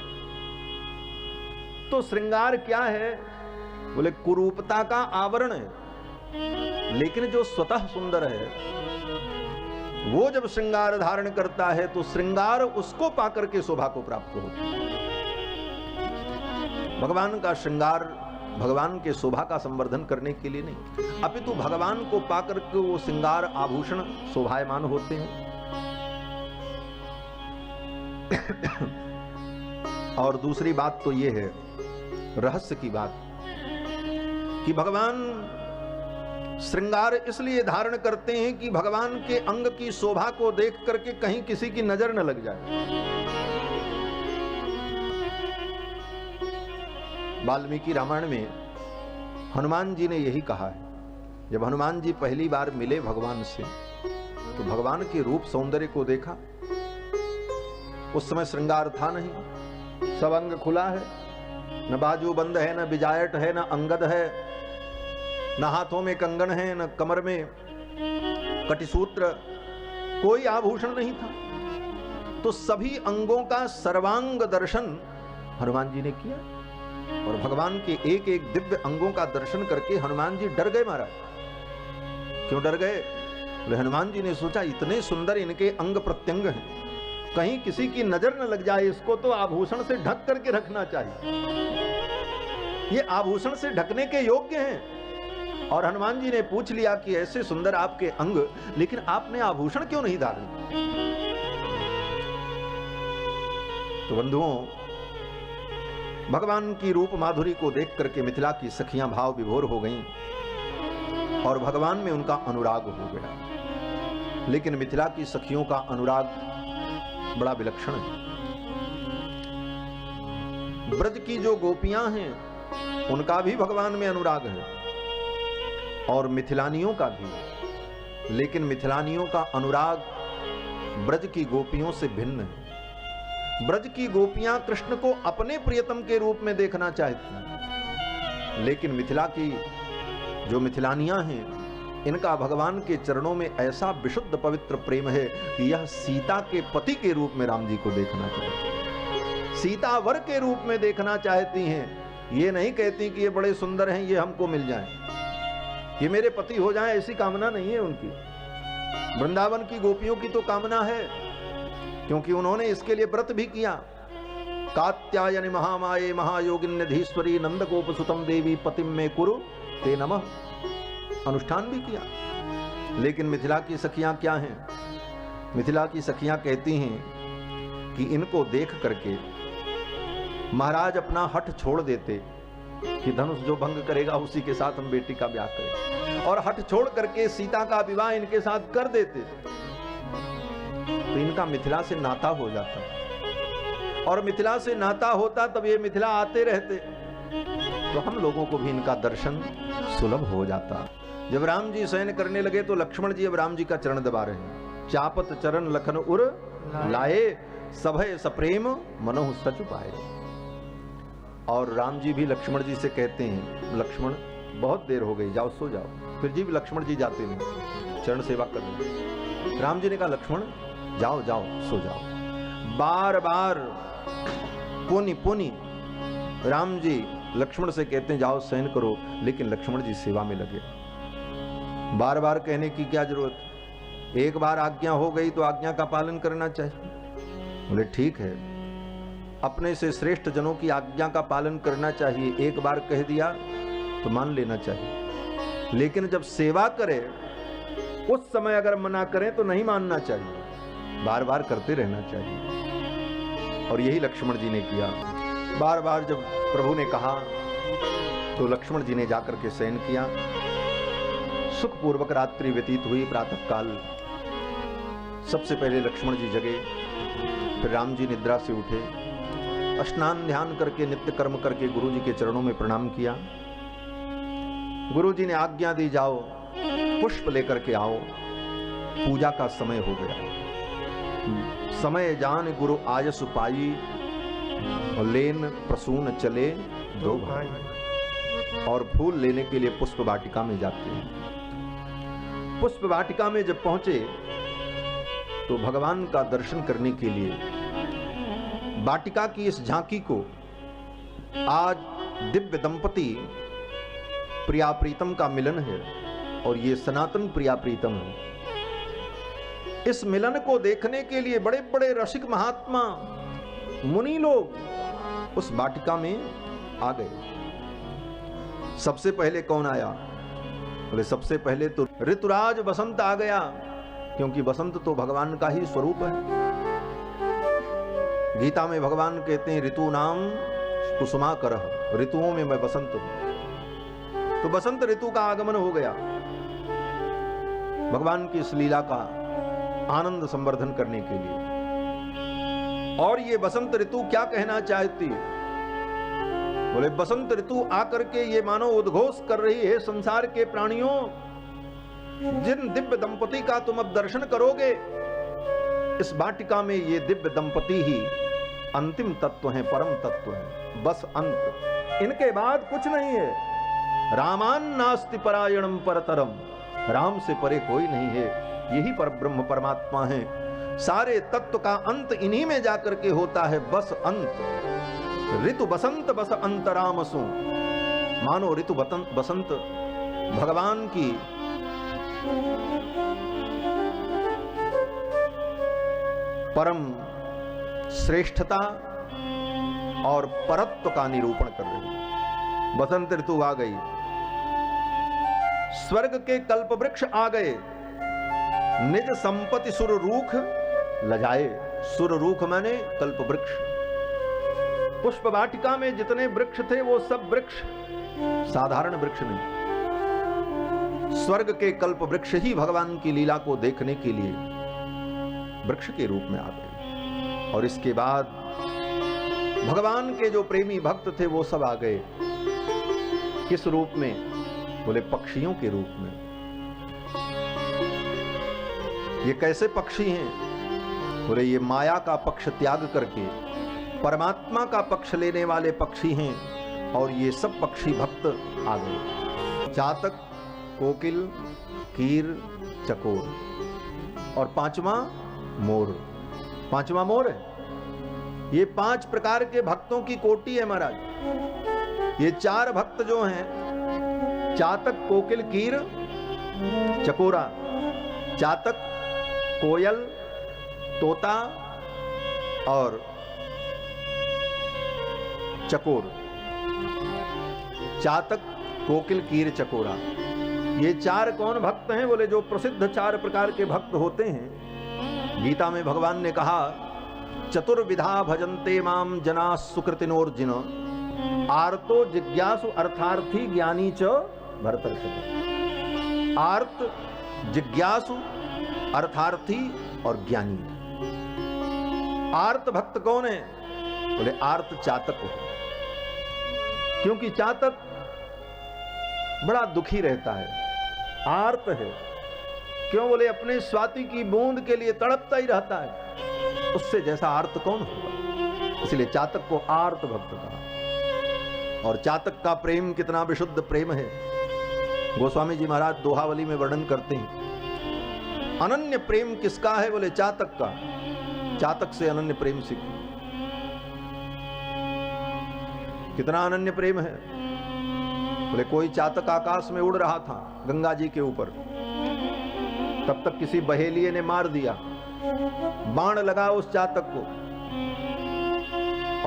तो श्रृंगार क्या है? बोले कुरूपता का आवरण है। लेकिन जो स्वतः सुंदर है वो जब श्रृंगार धारण करता है तो श्रृंगार उसको पाकर के शोभा को प्राप्त होती है। भगवान का श्रृंगार भगवान के शोभा का संवर्धन करने के लिए नहीं, अपितु भगवान को पाकर के वो श्रृंगार आभूषण शोभायमान होते हैं। और दूसरी बात तो ये है, रहस्य की बात, कि भगवान श्रृंगार इसलिए धारण करते हैं कि भगवान के अंग की शोभा को देख करके कहीं किसी की नजर न लग जाए। वाल्मीकि रामायण में हनुमान जी ने यही कहा है। जब हनुमान जी पहली बार मिले भगवान से तो भगवान के रूप सौंदर्य को देखा। उस समय श्रृंगार था नहीं, सब अंग खुला है, न बाजू बंद है, न बिजायट है, न अंगद है, न हाथों में कंगन है, न कमर में कटिसूत्र, कोई आभूषण नहीं था। तो सभी अंगों का सर्वांग दर्शन हनुमान जी ने किया और भगवान के एक एक दिव्य अंगों का दर्शन करके हनुमान जी डर गए महाराज। क्यों डर गए? बोले हनुमान जी ने सोचा इतने सुंदर इनके अंग प्रत्यंग हैं, कहीं किसी की नजर न लग जाए, इसको तो आभूषण से ढक करके रखना चाहिए, ये आभूषण से ढकने के योग्य हैं। और हनुमान जी ने पूछ लिया कि ऐसे सुंदर आपके अंग, लेकिन आपने आभूषण क्यों नहीं धारण? तो बंधुओं, भगवान की रूप माधुरी को देख करके मिथिला की सखियां भाव विभोर हो गईं और भगवान में उनका अनुराग हो गया। लेकिन मिथिला की सखियों का अनुराग बड़ा विलक्षण है। ब्रज की जो गोपियां हैं उनका भी भगवान में अनुराग है और मिथिलानियों का भी, लेकिन मिथिलानियों का अनुराग ब्रज की गोपियों से भिन्न है। ब्रज की गोपियां कृष्ण को अपने प्रियतम के रूप में देखना चाहती हैं, लेकिन मिथिला की जो मिथिलानियां हैं इनका भगवान के चरणों में ऐसा विशुद्ध पवित्र प्रेम है कि यह सीता के पति के रूप में राम जी को देखना चाहती हैं, सीता वर के रूप में देखना चाहती हैं। ये नहीं कहती कि ये बड़े सुंदर हैं, ये हमको मिल जाएं, ये मेरे पति हो जाएं, ऐसी कामना नहीं है उनकी। वृंदावन की गोपियों की तो कामना है, क्योंकि उन्होंने इसके लिए व्रत भी किया। कात्यायनी महामाये महायोगिन्यधीश्वरी नंदगोप सुतम देवी पतिम में कुरु ते नमः, अनुष्ठान भी किया। लेकिन मिथिला की सखियां क्या हैं? मिथिला की सखियां कहती हैं कि इनको देख करके महाराज अपना हठ छोड़ देते कि धनुष जो भंग करेगा उसी के साथ हम बेटी का ब्याह करें, और हठ छोड़ करके सीता का विवाह इनके साथ कर देते तो इनका मिथिला से नाता हो जाता, और मिथिला से नाता होता तब ये मिथिला आते रहते तो हम लोगों को भी इनका दर्शन सुलभ हो जाता। जब राम जी शयन करने लगे तो लक्ष्मण जी अब राम जी का चरण दबा रहे हैं। चापत चरण लखन उर लाए, सभय सप्रेम मनोह सचु पाए। और राम जी भी लक्ष्मण जी से कहते हैं, लक्ष्मण बहुत देर हो गई, जाओ सो जाओ। फिर जी भी लक्ष्मण जी जाते हैं चरण सेवा करने। राम जी ने कहा लक्ष्मण जाओ जाओ सो जाओ। बार बार पुनि पुनि राम जी लक्ष्मण से कहते हैं जाओ शयन करो, लेकिन लक्ष्मण जी सेवा में लगे। बार बार कहने की क्या जरूरत, एक बार आज्ञा हो गई तो आज्ञा का पालन करना चाहिए। बोले ठीक है, अपने से श्रेष्ठ जनों की आज्ञा का पालन करना चाहिए, एक बार कह दिया तो मान लेना चाहिए, लेकिन जब सेवा करे उस समय अगर मना करें तो नहीं मानना चाहिए, बार बार करते रहना चाहिए। और यही लक्ष्मण जी ने किया। बार बार जब प्रभु ने कहा तो लक्ष्मण जी ने जाकर के शयन किया। सुखपूर्वक रात्रि व्यतीत हुई। प्रातः काल सबसे पहले लक्ष्मण जी जगे, फिर राम जी निद्रा से उठे, स्नान ध्यान करके नित्य कर्म करके गुरु जी के चरणों में प्रणाम किया। गुरुजी ने आज्ञा दी, जाओ पुष्प लेकर के आओ, पूजा का समय हो गया। समय जान गुरु आयस पाई, और लेन प्रसून चले दो भाई। और फूल लेने के लिए पुष्प वाटिका में जाते हैं। पुष्प वाटिका में जब पहुंचे तो भगवान का दर्शन करने के लिए वाटिका की इस झांकी को आज दिव्य दंपति प्रिया प्रीतम का मिलन है, और ये सनातन प्रिया प्रीतम है। इस मिलन को देखने के लिए बड़े बड़े रसिक महात्मा मुनि लोग उस वाटिका में आ गए। सबसे पहले कौन आया? बोले सबसे पहले तो ऋतुराज बसंत आ गया, क्योंकि बसंत तो भगवान का ही स्वरूप है। गीता में भगवान कहते हैं ऋतु नाम कुसुमाकरः, ऋतुओं में मैं बसंत हूं। तो बसंत ऋतु का आगमन हो गया भगवान की इस लीला का आनंद संवर्धन करने के लिए। और ये बसंत ऋतु क्या कहना चाहती है? बोले बसंत ऋतु आकर के ये मानो उद्घोष कर रही है, संसार के प्राणियों, जिन दिव्य दंपति का तुम अब दर्शन करोगे, इस वाटिका में ये दिव्य दंपति ही अंतिम तत्व है, परम तत्व है, बस अंत। इनके बाद कुछ नहीं है। रामान नास्ति परायणम परतरम, राम से परे कोई नहीं है, यही पर ब्रह्म परमात्मा है। सारे तत्व का अंत इन्हीं में जाकर के होता है, बस अंत। ऋतु बसंत बस अंत रामसु, मानो ऋतु बसंत भगवान की परम श्रेष्ठता और परत्व का निरूपण कर रही है। बसंत ऋतु आ गई, स्वर्ग के कल्प वृक्ष आ गए, निज संपत्ति सुर रूख लजाए। सुर रूख माने कल्प वृक्ष। पुष्प वाटिका में जितने वृक्ष थे वो सब वृक्ष साधारण वृक्ष नहीं, स्वर्ग के कल्प वृक्ष ही भगवान की लीला को देखने के लिए वृक्ष के रूप में आ गए। और इसके बाद भगवान के जो प्रेमी भक्त थे वो सब आ गए। किस रूप में? बोले पक्षियों के रूप में। ये कैसे पक्षी हैं? बोले ये माया का पक्ष त्याग करके परमात्मा का पक्ष लेने वाले पक्षी हैं। और ये सब पक्षी भक्त आ गए। चातक, कोकिल, कीर, चकोर और पांचवा मोर। पांचवा मोर है। ये 5 प्रकार के भक्तों की कोटि है महाराज। ये 4 भक्त जो हैं, चातक, कोकिल, कीर, चकोरा। चातक, कोयल, तोता और चकोर। चातक, कोकिल, कीर, चकोरा, ये 4 कौन भक्त हैं? बोले जो प्रसिद्ध 4 प्रकार के भक्त होते हैं। गीता में भगवान ने कहा चतुर्विधा भजन्ते माम जना सुकृतिनोर्जिन, आर्तो जिज्ञासु अर्थार्थी ज्ञानी च भरतर्षभ। आर्त, जिज्ञासु, अर्थार्थी और ज्ञानी। आर्त भक्त कौन है? बोले आर्त चातक हो, क्योंकि चातक बड़ा दुखी रहता है, आर्त है। क्यों? बोले अपने स्वाति की बूंद के लिए तड़पता ही रहता है, उससे जैसा आर्त कौन होगा? इसलिए चातक को आर्त भक्त कहा। और चातक का प्रेम कितना विशुद्ध प्रेम है, गोस्वामी जी महाराज दोहावली में वर्णन करते हैं। अनन्य प्रेम किसका है? बोले चातक का। चातक से अनन्य प्रेम सीखो। कितना अनन्य प्रेम है। बोले कोई चातक आकाश में उड़ रहा था गंगा जी के ऊपर, तब तक किसी बहेलिये ने मार दिया, बाण लगा उस चातक को,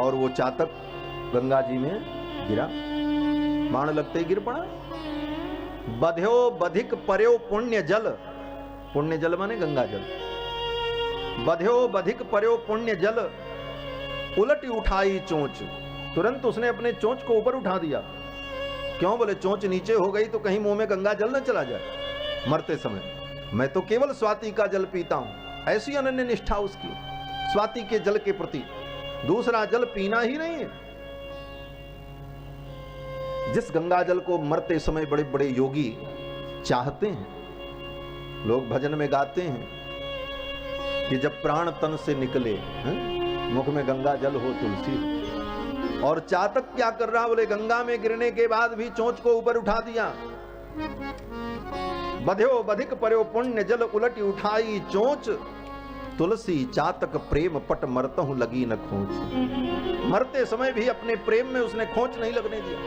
और वो चातक गंगा जी में गिरा। बाण लगते ही गिर पड़ा। बध्यो बधिक पर्यो पुण्य जल, पुण्य जल माने गंगा जल। बध्यो बधिक पर्यो पुण्य जल, उलट उठाई चोंच, तुरंत उसने अपने चोंच को ऊपर उठा दिया। क्यों? बोले चोंच नीचे हो गई तो कहीं मुंह में गंगा जल न चला जाए मरते समय। मैं तो केवल स्वाति का जल पीता हूं। ऐसी अनन्य निष्ठा उसकी स्वाति के जल के प्रति। दूसरा जल पीना ही नहीं है। जिस गंगा जल को मरते समय बड़े बड़े योगी चाहते हैं, लोग भजन में गाते हैं कि जब प्राण तन से निकले मुख में गंगा जल हो तुलसी हो। और चातक क्या कर रहा, बोले गंगा में गिरने के बाद भी चोंच को ऊपर उठा दिया। बध्यो बधिक पर्यो पुण्य जल उलट उठाई चोंच, तुलसी चातक प्रेम पट मरतहु लगी न खोच। मरते समय भी अपने प्रेम में उसने खोच नहीं लगने दिया।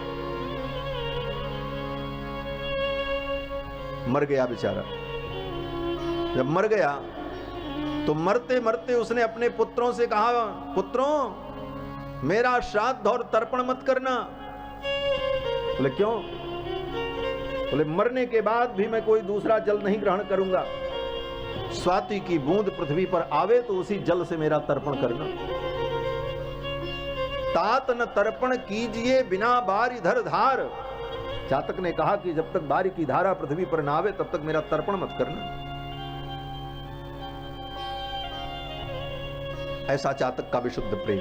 मर गया बेचारा। जब मर गया तो मरते मरते उसने अपने पुत्रों से कहा, पुत्रों मेरा श्राद्ध और तर्पण मत करना। बोले क्यों? बोले मरने के बाद भी मैं कोई दूसरा जल नहीं ग्रहण करूंगा। स्वाति की बूंद पृथ्वी पर आवे तो उसी जल से मेरा तर्पण करना। तात न तर्पण कीजिए बिना बारी धर धार। चातक ने कहा कि जब तक बारी की धारा पृथ्वी पर ना आवे तब तक मेरा तर्पण मत करना। ऐसा चातक का विशुद्ध प्रेम।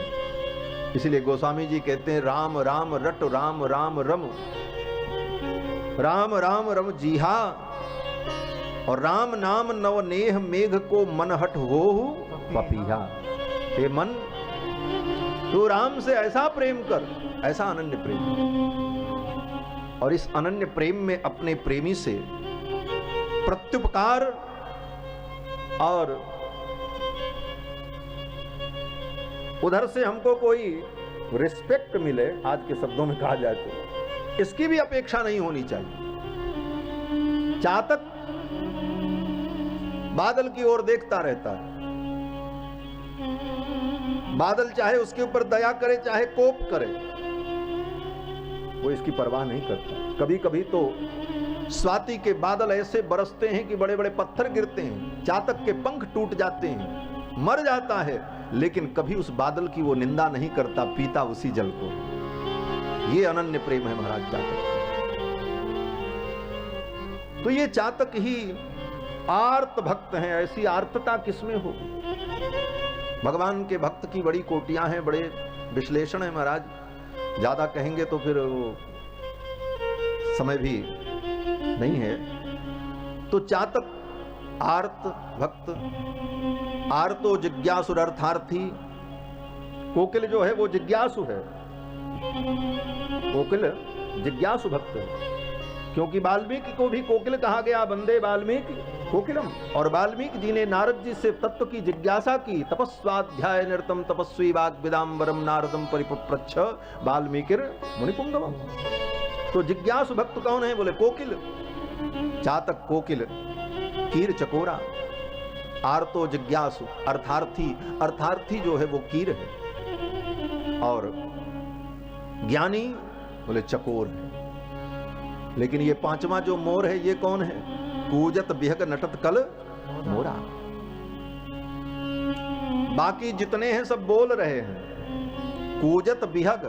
इसलिए गोस्वामी जी कहते हैं, राम राम रट राम राम रम, राम राम रम जीहा, और राम नाम नव नेह मेघ को मन हट हो पपीहा। हे मन, तू राम से ऐसा प्रेम कर, ऐसा अनन्य प्रेम। और इस अनन्य प्रेम में अपने प्रेमी से प्रत्युपकार और उधर से हमको कोई रिस्पेक्ट मिले, आज के शब्दों में कहा जाए तो, इसकी भी अपेक्षा नहीं होनी चाहिए। चातक बादल की ओर देखता रहता है। बादल चाहे उसके ऊपर दया करे चाहे कोप करे, वो इसकी परवाह नहीं करता। कभी कभी तो स्वाति के बादल ऐसे बरसते हैं कि बड़े बड़े पत्थर गिरते हैं, चातक के पंख टूट जाते हैं, मर जाता है, लेकिन कभी उस बादल की वो निंदा नहीं करता, पीता उसी जल को। ये अनन्य प्रेम है महाराज चातक। तो ये चातक ही आर्त भक्त हैं। ऐसी आर्तता किसमें हो? भगवान के भक्त की बड़ी कोटियां हैं, बड़े विश्लेषण है महाराज। ज्यादा कहेंगे तो फिर वो समय भी नहीं है। तो चातक आर्त भक्त, आर्तो जिज्ञासु अर्थार्थी। कोकिल जो है वो जिज्ञासु है, कोकिल जिज्ञासु भक्त है। क्योंकि वाल्मीकि को भी कोकिल कहा गया, वंदे वाल्मीकि कोकिलम। और वाल्मीकि जी ने नारद जी से तत्व की जिज्ञासा की। तपस्वाध्याय निरतम तपस्वी वाग्विदाम्बरम नारदम परिपप्रच्छ वाल्मीकिर मुनिपुंगवम। तो जिज्ञासु भक्त कौन है? बोले कोकिल। चातक कोकिल, कीर चकोरा। आर्तो जिज्ञासु अर्थार्थी, अर्थार्थी जो है वो कीर है। और ज्ञानी बोले चकोर है। लेकिन ये पांचवा जो मोर है ये कौन है? कूजत बिहग नटत कल मोरा। बाकी जितने हैं सब बोल रहे हैं। कूजत बिहग,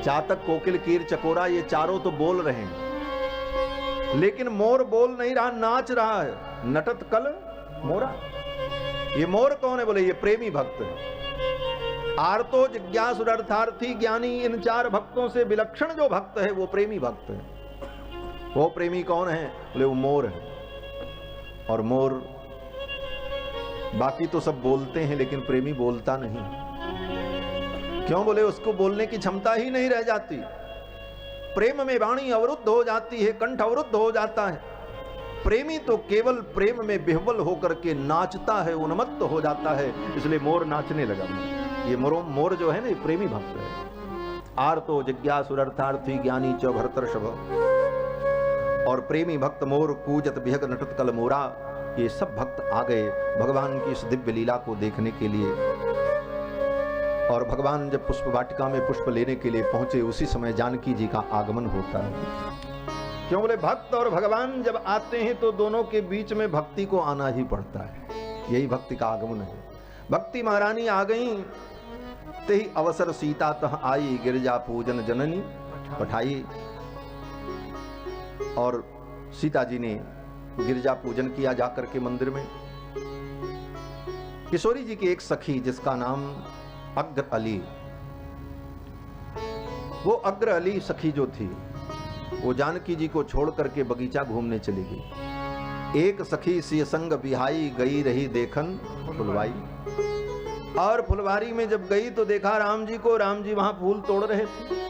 चातक कोकिल कीर चकोरा ये चारों तो बोल रहे हैं, लेकिन मोर बोल नहीं रहा, नाच रहा है। नटत कल मोरा। ये मोर कौन है? बोले ये प्रेमी भक्त है। आर्तो जिज्ञासु अर्थार्थी ज्ञानी, इन चार भक्तों से विलक्षण जो भक्त है वो प्रेमी भक्त है। वो प्रेमी कौन है? बोले वो मोर है। और मोर बाकी तो सब बोलते हैं लेकिन प्रेमी बोलता नहीं। क्यों? बोले उसको बोलने की क्षमता ही नहीं रह जाती। प्रेम में वाणी अवरुद्ध हो जाती है, कंठ अवरुद्ध हो जाता है। प्रेमी तो केवल प्रेम में विह्वल होकर के नाचता है, उन्मत्त हो जाता है। इसलिए मोर नाचने लगा। ये मोर जो है ना, ये प्रेमी भक्त है। आर्तो जिज्ञासु अर्थार्थी ज्ञानी च भरतर्षभ। और प्रेमी भक्त मोर कूजत बिहग नटत कल मोरा। ये सब भक्त आ गए भगवान की इस दिव्य लीला को देखने के लिए। और भगवान जब पुष्प वाटिका में पुष्प लेने के लिए पहुंचे, उसी समय जानकी जी का आगमन होता है। क्यों? बोले भक्त और भगवान जब आते हैं तो दोनों के बीच में भक्ति को आना ही पड़ता है। यही भक्ति का आगमन है। भक्ति महारानी आ गई, तेहि अवसर सीता तह आई, गिरजा पूजन जननी पठाई। और सीता जी ने गिरजा पूजन किया जाकर के मंदिर में। किशोरी जी की एक सखी जिसका नाम अग्र अली, वो अग्र अली सखी जो थी वो जानकी जी को छोड़ करके बगीचा घूमने चली गई। एक सखी सिय संग बिहाई गई रही देखन फुलवाई। और फुलवारी में जब गई तो देखा राम जी को, राम जी वहां फूल तोड़ रहे थे।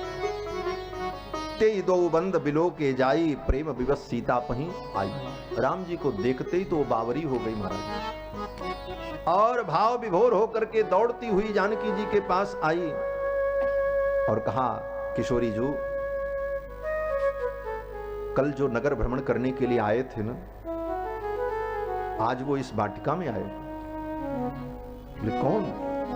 ते दो बंद बिलो के जाई प्रेम विवश सीता पहीं आई। राम जी को देखते ही तो वो बावरी हो गई महाराज, और भाव विभोर होकर के दौड़ती हुई जानकी जी के पास आई और कहा, किशोरी जी कल जो नगर भ्रमण करने के लिए आए थे ना, आज वो इस वाटिका में आए। बोले कौन?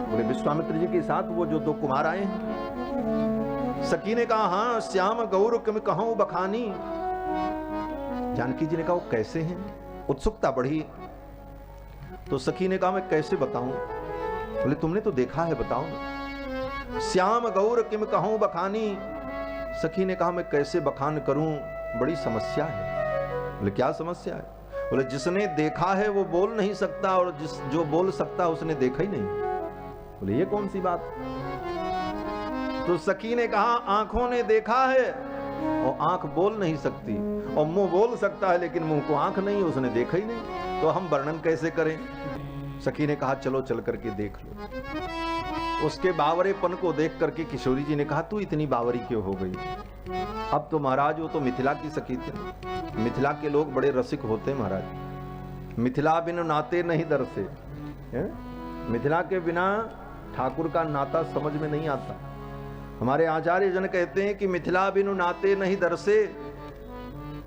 बोले विश्वामित्र जी के साथ वो जो दो कुमार आए हैं। सखी ने कहा, हाँ श्याम गौर किम कहूं बखानी। जानकी जी ने कहा, वो कैसे हैं? उत्सुकता बढ़ी तो सखी ने कहा, मैं कैसे बताऊं? बोले तुमने तो देखा है, बताओ ना। श्याम गौर किम कहूं बखानी। सखी ने कहा, मैं कैसे बखान करूं, बड़ी समस्या है। बोले क्या समस्या है? बोले जिसने देखा है वो बोल नहीं सकता, और जो बोल सकता उसने देखा ही नहीं। बोले ये कौन सी बात? तो सखी ने कहा, आंखों ने देखा है और आंख बोल नहीं सकती, और मुंह बोल सकता है लेकिन मुंह को आंख नहीं, उसने देखा ही नहीं, तो हम वर्णन कैसे करें? सखी ने कहा, चलो चल करके देख लो। उसके बावरेपन को देख करके किशोरी जी ने कहा, तू इतनी बावरी क्यों हो गई? अब तो महाराज वो तो मिथिला की सखी थी। मिथिला के लोग बड़े रसिक होते हैं महाराज। मिथिला बिन नाते नहीं दरसे। मिथिला के बिना ठाकुर का नाता समझ में नहीं आता। हमारे आचार्य जन कहते हैं कि मिथिला बिनु नाते नहीं दरसे,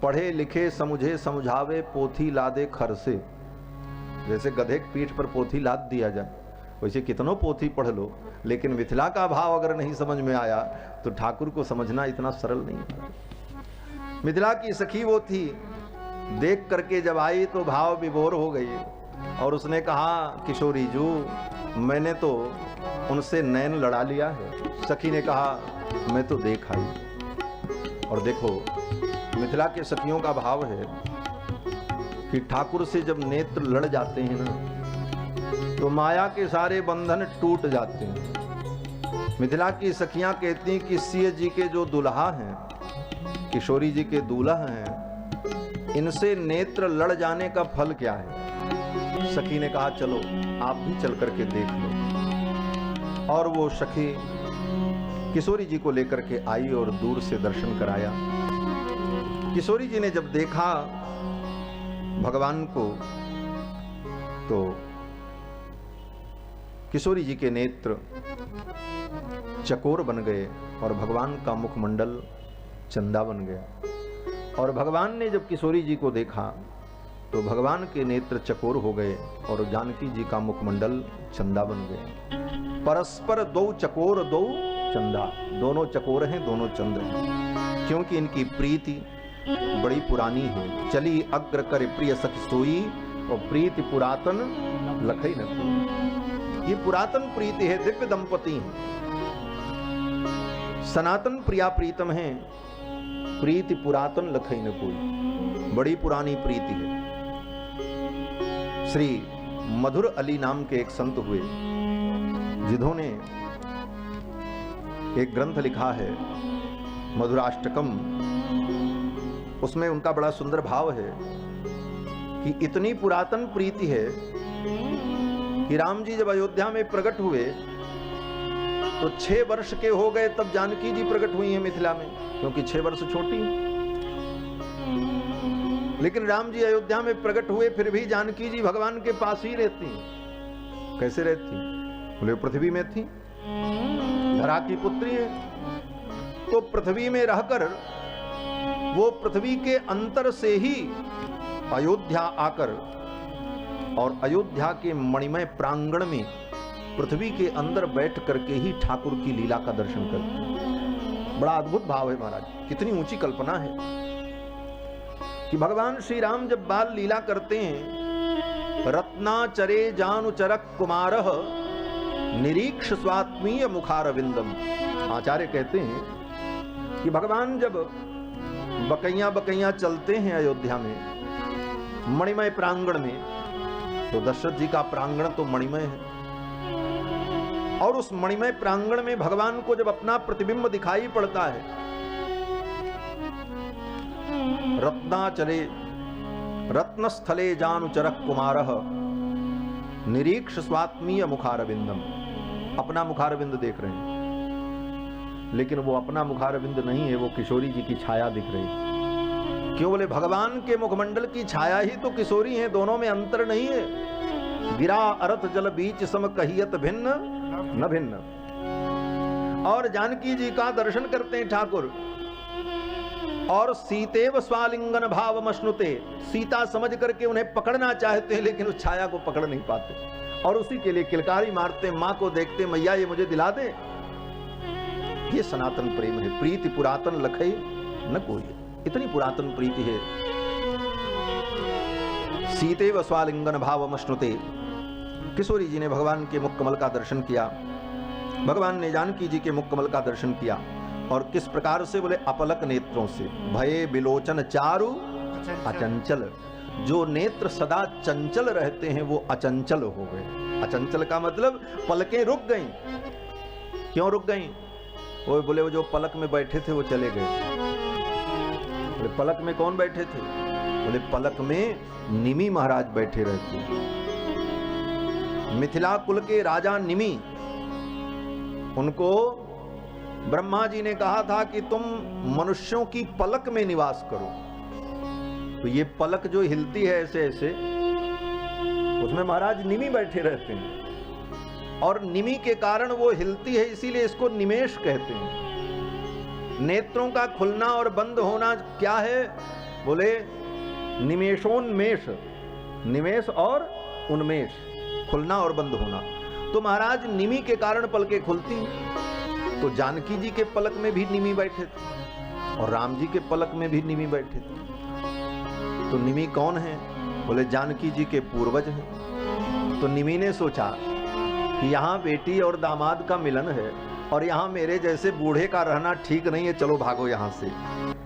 पढ़े लिखे समझे समझावे पोथी लादे खरसे। जैसे गधे की पीठ पर पोथी लाद दिया जाए, वैसे कितनों पोथी पढ़ लो, लेकिन मिथिला का भाव अगर नहीं समझ में आया तो ठाकुर को समझना इतना सरल नहीं। मिथिला की सखी वो थी, देख करके जब आई तो भाव विभोर हो गई, और उसने कहा, किशोरी जू मैंने तो उनसे नैन लड़ा लिया है। सखी ने कहा, मैं तो देख आई। और देखो मिथिला के सखियों का भाव है कि ठाकुर से जब नेत्र लड़ जाते हैं ना, तो माया के सारे बंधन टूट जाते हैं। मिथिला की सखियां कहती हैं कि सिय जी के जो दुल्हा हैं, किशोरी जी के दूल्हा हैं, इनसे नेत्र लड़ जाने का फल क्या है? सखी ने कहा, चलो आप भी चल करके देख लो। और वो सखी किशोरी जी को लेकर के आई और दूर से दर्शन कराया। किशोरी जी ने जब देखा भगवान को तो किशोरी जी के नेत्र चकोर बन गए और भगवान का मुखमंडल चंदा बन गया। और भगवान ने जब किशोरी जी को देखा तो भगवान के नेत्र चकोर हो गए और जानकी जी का मुखमंडल चंदा बन गए। परस्पर दो चकोर दो चंदा, दोनों चकोर हैं, दोनों चंद्र हैं, क्योंकि इनकी प्रीति बड़ी पुरानी है। चली अग्र कर प्रिय सखी सोई, और प्रीति पुरातन लखई न कोई। ये पुरातन प्रीति है, दिव्य दंपति हैं, सनातन प्रिया प्रीतम है, प्रीति पुरातन लखई न कोई, बड़ी पुरानी प्रीति है। श्री मधुर अली नाम के एक संत हुए, जिन्होंने एक ग्रंथ लिखा है मधुराष्टकम। उसमें उनका बड़ा सुंदर भाव है कि इतनी पुरातन प्रीति है कि राम जी जब अयोध्या में प्रकट हुए तो 6 वर्ष के हो गए तब जानकी जी प्रकट हुई हैं मिथिला में, क्योंकि 6 वर्ष छोटी। लेकिन राम जी अयोध्या में प्रकट हुए, फिर भी जानकी जी भगवान के पास ही रहती। कैसे रहती? बोले पृथ्वी में थी, धरा की पुत्री है, तो पृथ्वी में रहकर वो पृथ्वी के अंतर से ही अयोध्या आकर और अयोध्या के मणिमय प्रांगण में पृथ्वी के अंदर बैठ करके ही ठाकुर की लीला का दर्शन करते। बड़ा अद्भुत भाव है महाराज, कितनी ऊंची कल्पना है कि भगवान श्री राम जब बाल लीला करते हैं, रत्नाचरे जानुचरक कुमारः निरीक्ष स्वात्मीय मुखारविंदम। आचार्य कहते हैं कि भगवान जब बकैया चलते हैं अयोध्या में मणिमय प्रांगण में, तो दशरथ जी का प्रांगण तो मणिमय है, और उस मणिमय प्रांगण में भगवान को जब अपना प्रतिबिंब दिखाई पड़ता है, रत्नाचले रत्नस्थले जानुचरः कुमारः निरीक्ष स्वात्मीय मुखारविंदम। अपना मुखारविंद देख रहे हैं, लेकिन वो अपना मुखारविंद नहीं है, वो किशोरी जी की छाया दिख रही है। क्यों? बोले भगवान के मुखमंडल की छाया ही तो किशोरी है, दोनों में अंतर नहीं है। गिरा अरथ जल बीच सम कहियत भिन्न न भिन्न। और जानकी जी का दर्शन करते हैं ठाकुर, और सीतेव स्वालिंगन भाव मश्नुते, सीता समझ करके उन्हें पकड़ना चाहते हैं, लेकिन उस छाया को पकड़ नहीं पाते, और उसी के लिए किलकारी मारते, माँ को देखते, मैया ये मुझे दिला दे। ये सनातन प्रेम है। प्रीति पुरातन लखई न कोई, इतनी पुरातन प्रीति है। सीतेव स्वालिंगन भाव मश्नुते। किशोरी जी ने भगवान के मुख कमल का दर्शन किया, भगवान ने जानकी जी के मुख कमल का दर्शन किया, और किस प्रकार से? बोले अपलक नेत्रों से। भये बिलोचन चारु अचंचल। जो नेत्र सदा चंचल रहते हैं वो अचंचल हो गए। अचंचल का मतलब पलकें रुक गईं। क्यों रुक गईं? वो बोले वो जो पलक में बैठे थे वो चले गए। बोले पलक में कौन बैठे थे? बोले पलक में निमि महाराज बैठे रहते। मिथिला कुल के राजा निमि, उनको ब्रह्मा जी ने कहा था कि तुम मनुष्यों की पलक में निवास करो। तो ये पलक जो हिलती है ऐसे ऐसे, उसमें महाराज निमि बैठे रहते हैं, और निमि के कारण वो हिलती है, इसीलिए इसको निमेष कहते हैं। नेत्रों का खुलना और बंद होना क्या है? बोले निमेषोन्मेष, निमेष और उन्मेष, खुलना और बंद होना। तो महाराज निमि के कारण पलकें खुलती हैं। तो जानकी जी के पलक में भी निमि बैठे थे, और राम जी के पलक में भी निमि बैठे थे। तो निमि कौन है? बोले जानकी जी के पूर्वज हैं। तो निमि ने सोचा कि यहाँ बेटी और दामाद का मिलन है, और यहाँ मेरे जैसे बूढ़े का रहना ठीक नहीं है, चलो भागो यहाँ से।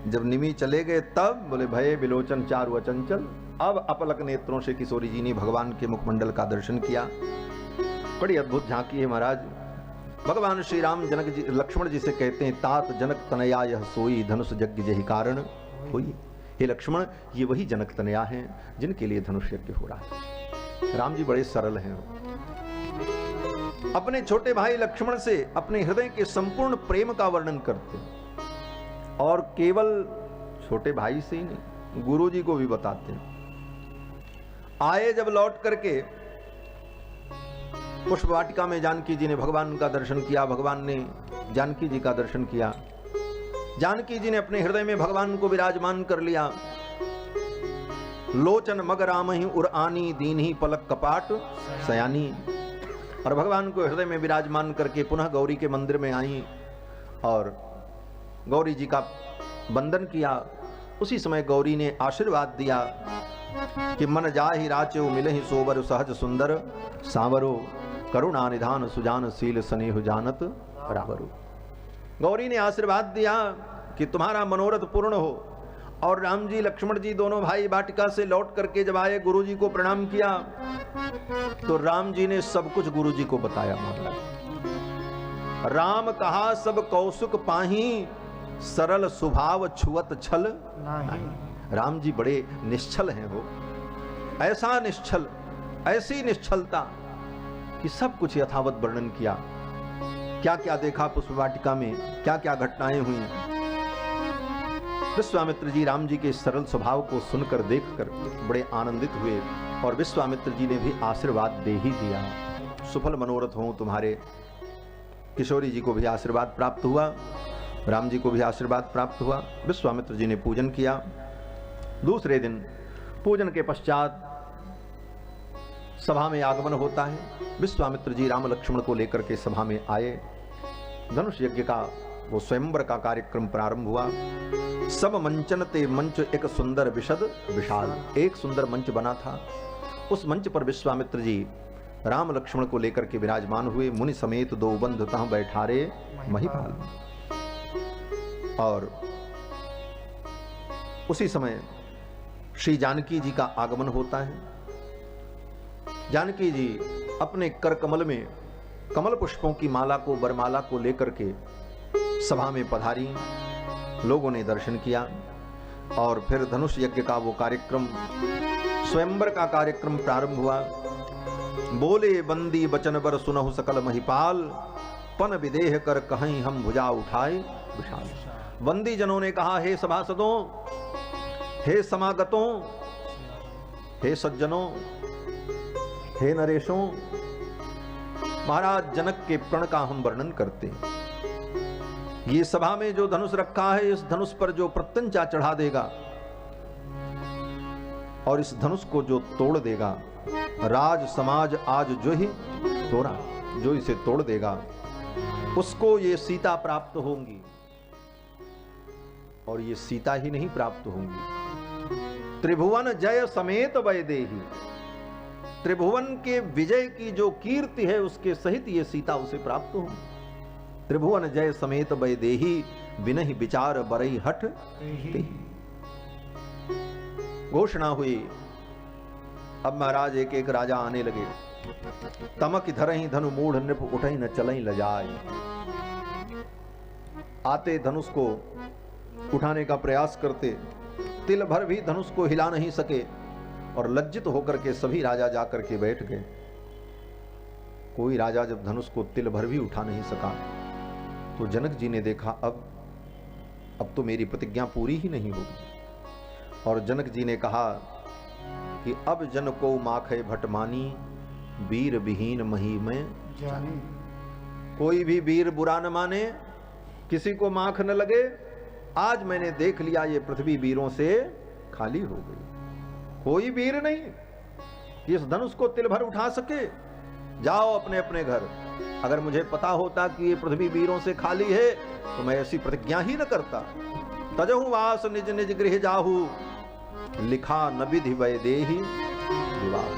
जब निमि चले गए तब बोले भये बिलोचन चारु अचंचल। अब अपलक नेत्रों से किशोरी जी ने भगवान के मुखमंडल का दर्शन किया। बड़ी अद्भुत झांकी है महाराज। भगवान श्री राम जनक जी लक्ष्मण जी से कहते हैं, तात जनक तनया यह सोई धनुष यज्ञ जहि कारण होई। हे लक्ष्मण, ये वही जनक तनया हैं जिनके लिए धनुष यज्ञ हो रहा है। राम जी बड़े सरल हैं। अपने छोटे भाई लक्ष्मण से अपने हृदय के संपूर्ण प्रेम का वर्णन करते हैं, और केवल छोटे भाई से ही नहीं, गुरु जी को भी बताते हैं। आए जब लौट करके पुष्प वाटिका में जानकी जी ने भगवान का दर्शन किया, भगवान ने जानकी जी का दर्शन किया। जानकी जी ने अपने हृदय में भगवान को विराजमान कर लिया। लोचन मग राम ही उर आनी दीन ही पलक कपाट सयानी। और भगवान को हृदय में विराजमान करके पुनः गौरी के मंदिर में आई और गौरी जी का वंदन किया। उसी समय गौरी ने आशीर्वाद दिया कि मन जाहि राचो मिलहि सोबर सहज सुंदर सांवरो करुणा निधान सुजान शील स्नेह जानत रावरो। गौरी ने आशीर्वाद दिया कि तुम्हारा मनोरथ पूर्ण हो। और राम जी लक्ष्मण जी दोनों भाई वाटिका से लौट करके जब आए, गुरु जी को प्रणाम किया, तो राम जी ने सब कुछ गुरु जी को बताया। राम कहा सब कौसुक पाही, सरल स्वभाव छुअत छल नहीं। राम जी बड़े निश्चल हैं। वो ऐसा निश्चल, ऐसी निश्चलता कि सब कुछ यथावत वर्णन किया। क्या क्या देखा पुष्प वाटिका में, क्या क्या घटनाएं हुई। विश्वामित्र जी राम जी के सरल स्वभाव को सुनकर देखकर बड़े आनंदित हुए, और विश्वामित्र जी ने भी आशीर्वाद दे ही दिया, सुफल मनोरथ हो तुम्हारे। किशोरी जी को भी आशीर्वाद प्राप्त हुआ, राम जी को भी आशीर्वाद प्राप्त हुआ। विश्वामित्र जी ने पूजन किया। दूसरे दिन पूजन के पश्चात सभा में आगमन होता है। विश्वामित्र जी राम लक्ष्मण को लेकर के सभा में आए। धनुष यज्ञ का वो स्वयंवर का कार्यक्रम प्रारंभ हुआ। सब मंचन ते मंच एक सुंदर विशद विशाल, एक सुंदर मंच बना था। उस मंच पर विश्वामित्र जी राम लक्ष्मण को लेकर के विराजमान हुए। मुनि समेत दो बंधु तहाँ बैठारे महिपाल। और उसी समय श्री जानकी जी का आगमन होता है। जानकी जी अपने कर कमल में कमल पुष्पों की माला को, वरमाला को लेकर के सभा में पधारी। लोगों ने दर्शन किया और फिर धनुष यज्ञ का वो कार्यक्रम, स्वयंवर का कार्यक्रम प्रारंभ हुआ। बोले बंदी बचन बर सुनहु सकल महिपाल, पन विदेह कर कहीं हम भुजा उठाए विशाल। बंदी जनों ने कहा, हे सभासदों, हे समागतों, हे सज्जनों, हे नरेशों, महाराज जनक के प्रण का हम वर्णन करते हैं। ये सभा में जो धनुष रखा है, इस धनुष पर जो प्रत्यंचा चढ़ा देगा और इस धनुष को जो तोड़ देगा, राज समाज आज जो ही तोड़ा, जो इसे तोड़ देगा उसको ये सीता प्राप्त होंगी। और ये सीता ही नहीं प्राप्त होंगी, त्रिभुवन जय समेत वैदेही, त्रिभुवन के विजय की जो कीर्ति है उसके सहित ये सीता उसे प्राप्त होगी। त्रिभुवन जय समेत वैदेही, बिनहि विचार बरई हठ तेहि। घोषणा हुई। अब महाराज एक एक राजा आने लगे। तमक धरहि धनु मूढ़ नृप उठई न चलई लजाय। आते धनुष को उठाने का प्रयास करते, तिल भर भी धनुष को हिला नहीं सके और लज्जित होकर के सभी राजा जाकर के बैठ गए। कोई राजा जब धनुष को तिल भर भी उठा नहीं सका तो जनक जी ने देखा, अब तो मेरी प्रतिज्ञा पूरी ही नहीं होगी। और जनक जी ने कहा कि अब जन को माखे भटमानी, वीर विहीन मही में जानी। कोई भी वीर बुरा न माने, किसी को माख न लगे। आज मैंने देख लिया ये पृथ्वी वीरों से खाली हो गई। कोई वीर नहीं इस धनुष को तिल भर उठा सके। जाओ अपने अपने घर। अगर मुझे पता होता कि ये पृथ्वी वीरों से खाली है तो मैं ऐसी प्रतिज्ञा ही न करता। तजहु वास निज निज गृह जाहु, लिखा न विधि वैदेही विवाह।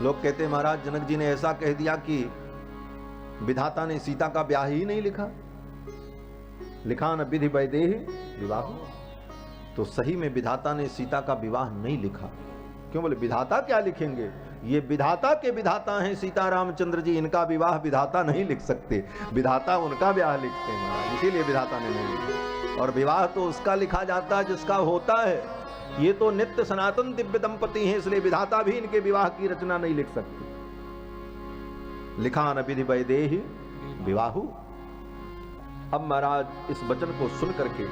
लोग कहते महाराज जनक जी ने ऐसा कह दिया कि विधाता ने सीता का ब्याह ही नहीं लिखा। लिखा न विधि वैदेही विवाह। तो सही में विधाता ने सीता का विवाह नहीं लिखा। क्यों? बोले विधाता क्या लिखेंगे, ये विधाता के विधाता हैं सीता रामचंद्र जी, इनका विवाह विधाता नहीं लिख सकते। विधाता उनका ब्याह लिखते हैं महाराज, इसीलिए विधाता ने नहीं लिखा। और विवाह तो उसका लिखा जाता है जिसका होता है। ये तो नित्य सनातन दिव्य दंपति हैं, इसलिए विधाता भी इनके विवाह की रचना नहीं लिख सकते। लिखा न विधि वैदेही विवाहु। अब महाराज इस वचन को सुन करके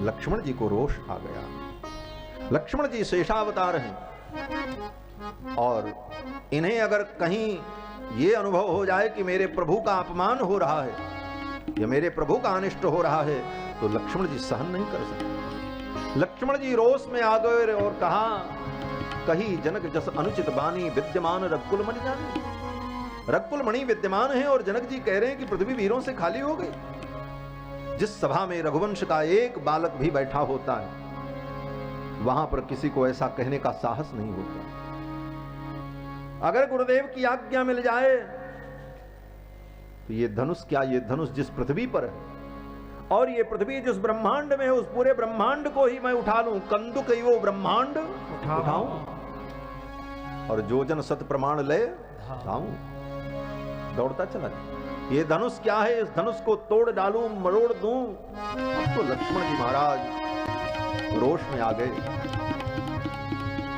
लक्ष्मण जी को रोष आ गया। लक्ष्मण जी शेषावतार हैं और इन्हें अगर कहीं ये अनुभव हो जाए कि मेरे प्रभु का अपमान हो रहा है या मेरे प्रभु का अनिष्ट हो रहा है तो लक्ष्मण जी सहन नहीं कर सकते। लक्ष्मण जी रोष में आ गए और कहा, कही जनक जस अनुचित बानी, विद्यमान रघुकुल मणि जानी। रघुकुल मणि विद्यमान है और जनक जी कह रहे हैं कि पृथ्वी वीरों से खाली हो गई। जिस सभा में रघुवंश का एक बालक भी बैठा होता है वहां पर किसी को ऐसा कहने का साहस नहीं होता। अगर गुरुदेव की आज्ञा मिल जाए तो ये धनुष क्या, ये धनुष जिस पृथ्वी पर है और ये पृथ्वी जिस ब्रह्मांड में है उस पूरे ब्रह्मांड को ही मैं उठा लूं। कंदुक ही वो ब्रह्मांड उठाऊं और जो जन सत प्रमाण ले उठाऊं। दौड़ता चला जाए। ये धनुष क्या है, इस धनुष को तोड़ डालूं, मरोड़ दूं। अब तो लक्ष्मण जी महाराज रोष में आ गए।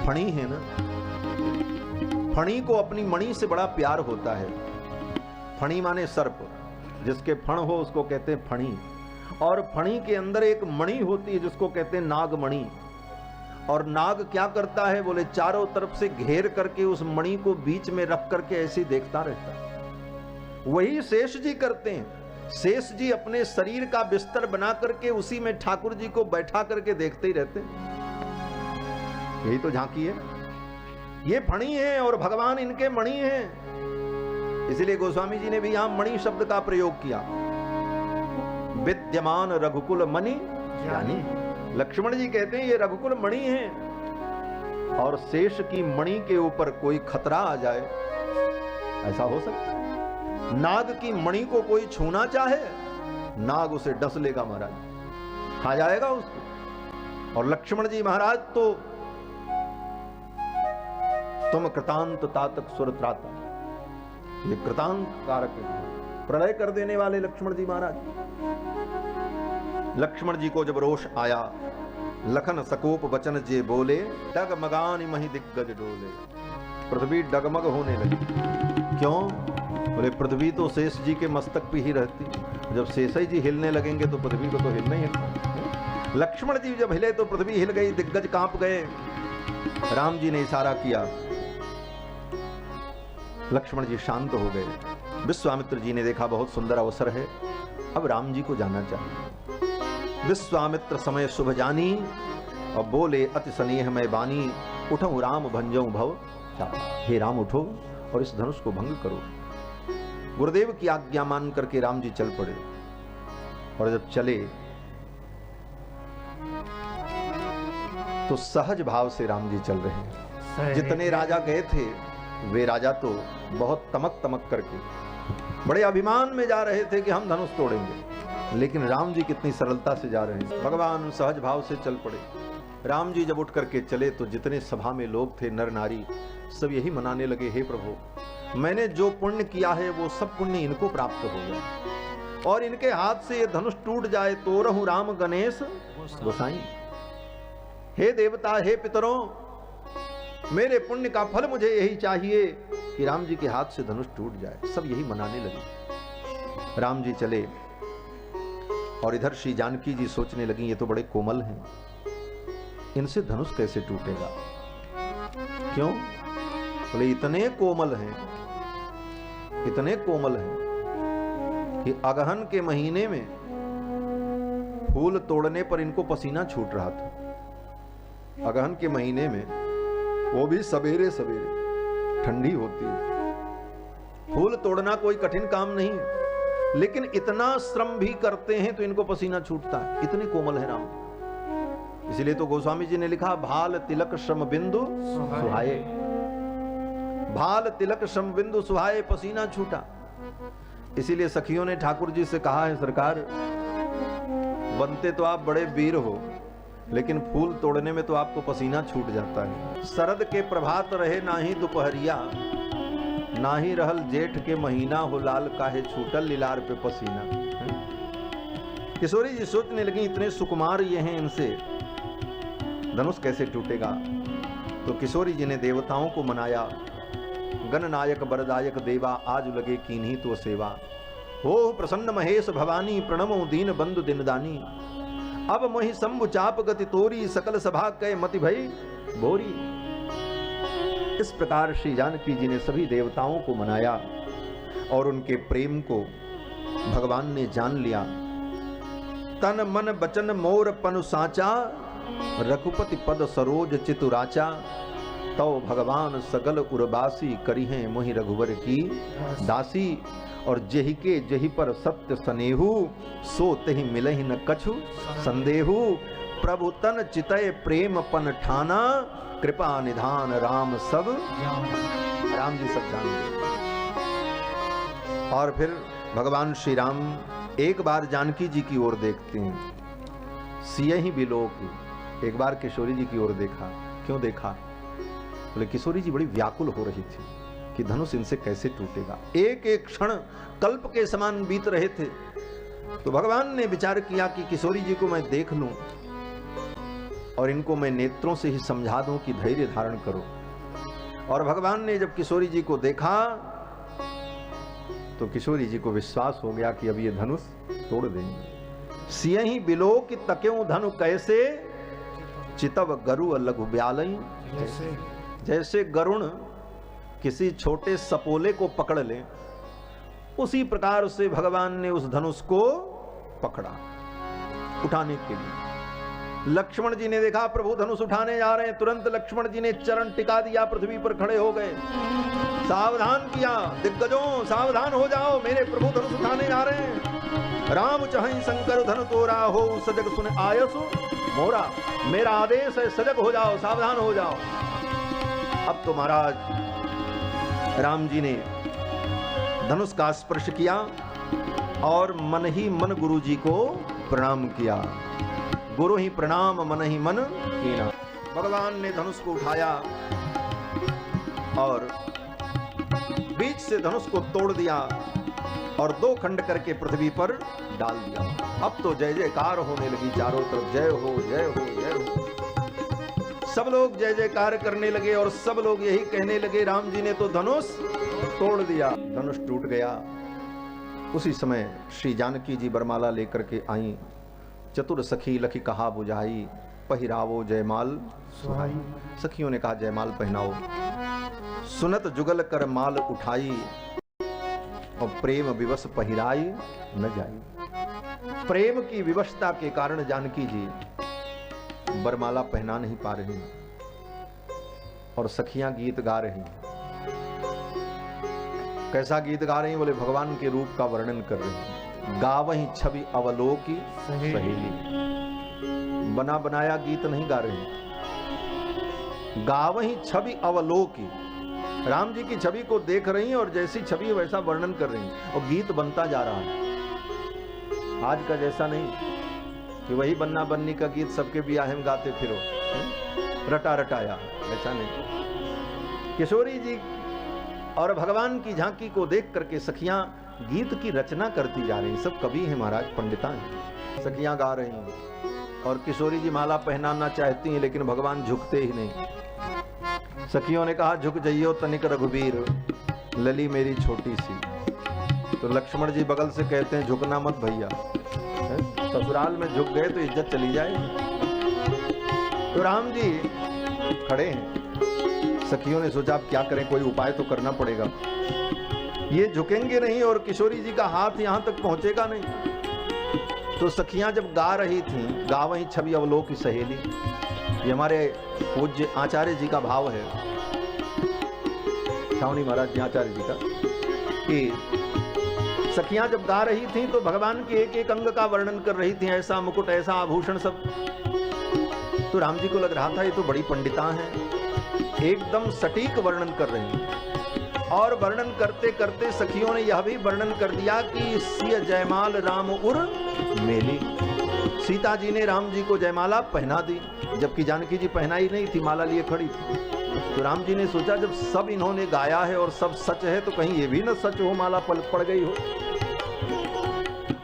फणी है ना, फणी को अपनी मणि से बड़ा प्यार होता है। फणी माने सर्प, जिसके फण हो उसको कहते हैं फणी। और फणी के अंदर एक मणि होती है जिसको कहते हैं नागमणि। और नाग क्या करता है, बोले चारों तरफ से घेर करके उस मणि को बीच में रख करके ऐसे देखता रहता है। वही शेष जी करते हैं। शेष जी अपने शरीर का बिस्तर बना करके उसी में ठाकुर जी को बैठा करके देखते ही रहते हैं। यही तो झांकी है। ये फणी है और भगवान इनके मणि हैं। इसलिए गोस्वामी जी ने भी यहां मणि शब्द का प्रयोग किया। विद्यमान रघुकुल मणि जानी। लक्ष्मण जी कहते हैं ये रघुकुल मणि है और शेष की मणि के ऊपर कोई खतरा आ जाए, ऐसा हो सकता है। नाग की मणि को कोई छूना चाहे, नाग उसे डस लेगा महाराज, खा जाएगा उसको। और लक्ष्मण जी महाराज तो तुम कृतांत तातक सुर त्राता, ये कृतांत कारक है, प्रलय कर देने वाले लक्ष्मण जी महाराज। लक्ष्मण जी को जब रोष आया, लखन सकोप वचन जे बोले, डगमगानी मही दिग्गज डोले। पृथ्वी डगमग होने लगी। क्यों? बोले पृथ्वी तो शेष जी के मस्तक पे ही रहती, जब शेषई जी हिलने लगेंगे तो पृथ्वी को तो हिलना ही हिलना। लक्ष्मण जी जब हिले तो पृथ्वी हिल गई, दिग्गज कांप गए। राम जी ने इशारा किया, लक्ष्मण जी शांत हो गए। विश्वामित्र जी ने देखा बहुत सुंदर अवसर है, अब राम जी को जाना चाहिए। विश्वामित्र समय शुभ जानी और बोले अति स्नेह में बानी, उठो राम भंजऊ भव। हे राम उठो और इस धनुष को भंग करो। गुरुदेव की आज्ञा मान करके राम जी चल पड़े। और जब चले तो सहज भाव से राम जी चल रहे हैं। जितने राजा गए थे वे राजा तो बहुत तमक तमक करके बड़े अभिमान में जा रहे थे कि हम धनुष तोड़ेंगे, लेकिन राम जी कितनी सरलता से जा रहे हैं। भगवान सहज भाव से चल पड़े। राम जी जब उठ करके चले तो जितने सभा में लोग थे, नर नारी, सब यही मनाने लगे, हे प्रभु मैंने जो पुण्य किया है वो सब पुण्य इनको प्राप्त हो गया, और इनके हाथ से ये धनुष टूट जाए तो रहूं राम गणेश गोसाई। हे देवता, हे पितरों, मेरे पुण्य का फल मुझे यही चाहिए कि राम जी के हाथ से धनुष टूट जाए। सब यही मनाने लगे। राम जी चले और इधर श्री जानकी जी सोचने लगी, ये तो बड़े कोमल हैं, इनसे धनुष कैसे टूटेगा। क्यों? बोले इतने कोमल हैं, इतने कोमल हैं कि अगहन के महीने में फूल तोड़ने पर इनको पसीना छूट रहा था। अगहन के महीने में, वो भी सवेरे सवेरे, ठंडी होती है। फूल तोड़ना कोई कठिन काम नहीं है, लेकिन इतना श्रम भी करते हैं तो इनको पसीना छूटता है। इतने कोमल है राम। इसलिए तो गोस्वामी जी ने लिखा, भाल तिलक श्रम बिंदु सुहाए। भाल तिलक श्रम बिंदु सुहाए, पसीना छूटा। इसीलिए सखियों ने ठाकुर जी से कहा है, सरकार बनते तो आप बड़े वीर हो, लेकिन फूल तोड़ने में तो आपको पसीना छूट जाता है। शरद के प्रभात रहे नाही दोपहरिया, नाही रहल जेठ के महीना, हो लाल काहे छूटल लीलार पे पसीना। किशोरी जी सोचने लगी, इतने सुकुमार ये हैं, इनसे धनुष कैसे टूटेगा। तो किशोरी जी ने देवताओं को मनाया, गणनायक बरदायक देवा, आज लगे कीन्ही तो सेवा। हो प्रसन्न महेश भवानी, प्रणमो दीन बंधु दिनदानी। अब मोहि शंभु चाप गति तोरी, सकल सभा कै मति भई बोरी। इस प्रकार श्री जानकी जी ने सभी देवताओं को मनाया और उनके प्रेम को भगवान ने जान लिया। तन मन बचन मोर पनु साचा, रघुपति पद सरोज चितुराचा। तो भगवान सगल उर्वासी, करी हैं मोहि रघुवर की दासी। और जेहि के जेहि पर सत्य सनेहु, सो तेहि मिलहि न कछु संदेहु। प्रभु तन चितय प्रेम पन ठाना, कृपा निधान राम सब। राम जी सब जान गए। और फिर भगवान श्री राम एक बार जानकी जी की ओर देखते हैं, सियहि बिलोक। एक बार किशोरी जी की ओर देखा। क्यों देखा? बोले किशोरी जी बड़ी व्याकुल हो रही थी कि धनुष इनसे कैसे टूटेगा। एक एक क्षण कल्प के समान बीत रहे थे। तो भगवान ने विचार किया कि किशोरी जी को मैं देख लूं और इनको मैं नेत्रों से ही समझा दूं कि धैर्य धारण करो। और भगवान ने जब किशोरी जी को देखा तो किशोरी जी को विश्वास हो गया कि अब ये धनुष तोड़ देंगे। सियहि बिलोक तक्यों धनु कैसे, चितव गरु लघु ब्यालई। जैसे गरुण किसी छोटे सपोले को पकड़ ले, उसी प्रकार से भगवान ने उस धनुष को पकड़ा उठाने के लिए। लक्ष्मण जी ने देखा प्रभु धनुष उठाने जा रहे हैं, तुरंत लक्ष्मण जी ने चरण टिका दिया, पृथ्वी पर खड़े हो गए, सावधान किया, दिग्गजों सावधान हो जाओ, मेरे प्रभु धनुष उठाने जा रहे हैं। राम चाहि शंकर धनु तोरा, हो सजग सुन आयसु मोरा। मेरा आदेश है, सजग हो जाओ, सावधान हो जाओ। अब तो महाराज राम जी ने धनुष का स्पर्श किया और मन ही मन गुरु जी को प्रणाम किया। गुरु ही प्रणाम मन ही मन कीना। भगवान ने धनुष को उठाया और बीच से धनुष को तोड़ दिया और दो खंड करके पृथ्वी पर डाल दिया। अब तो जय जयकार होने लगी चारों तरफ, जय हो जय हो जय हो। सब लोग जय जयकार करने लगे और सब लोग यही कहने लगे, राम जी ने तो धनुष तोड़ दिया। धनुष टूट गया। उसी समय श्री जानकी जी बरमाला लेकर के आई। चतुर सखी लखी कहा बुझाई, पहिरावो जयमाल सुहाई। सखियों ने कहा जयमाल पहनाओ। सुनत जुगल कर माल उठाई, और प्रेम विवश पहिराई न जाई। प्रेम की विवशता के कारण जानकी जी बरमाला पहना नहीं पा रही और सखियां गीत गा रही। कैसा गीत गा रही? बोले भगवान के रूप का वर्णन कर रही। गावहीं छवि अवलोकी सहेली। बना बनाया गीत नहीं गा रही, गावहीं छवि अवलोकी। राम जी की छवि को देख रही और जैसी छवि वैसा वर्णन कर रही और गीत बनता जा रहा है। आज का जैसा नहीं कि वही बन्ना बन्नी का गीत सबके ब्याह में गाते फिरो, रटा रटाया, ऐसा नहीं। किशोरी जी और भगवान की झांकी को देख करके सखियां गीत की रचना करती जा रही। सब कवि हैं महाराज, पंडिता हैं। सखियां गा रही हैं और किशोरी जी माला पहनाना चाहती हैं, लेकिन भगवान झुकते ही नहीं। सखियों ने कहा झुक जाइयो तनिक रघुवीर, लली मेरी छोटी सी। तो लक्ष्मण जी बगल से कहते हैं झुकना मत भैया, ससुराल में झुक गए तो इज्जत चली जाए। तो राम जी खड़े हैं। सखियों ने सोचा अब क्या करें, कोई उपाय तो करना पड़ेगा। ये झुकेंगे नहीं और किशोरी जी का हाथ यहां तक पहुंचेगा नहीं। तो सखियां जब गा रही थी, गावहीं छवि अवलोक की सहेली, ये हमारे पूज्य आचार्य जी का भाव है, छावनी महाराज जी आचार्य जी का, कि सखियां जब गा रही थी तो भगवान के एक एक अंग का वर्णन कर रही थी, ऐसा मुकुट ऐसा आभूषण सब। तो राम जी को लग रहा था ये तो बड़ी पंडिता हैं, एकदम सटीक वर्णन कर रही हैं। और वर्णन करते करते सखियों ने यह भी वर्णन कर दिया कि सिय जयमाल राम उर मेली। सीता जी ने राम जी को जयमाला पहना दी, जबकि जानकी जी पहनाई नहीं थी, माला लिए खड़ी थी। तो राम जी ने सोचा जब सब इन्होंने गाया है और सब सच है तो कहीं ये भी न सच हो, माला पड़ गई हो।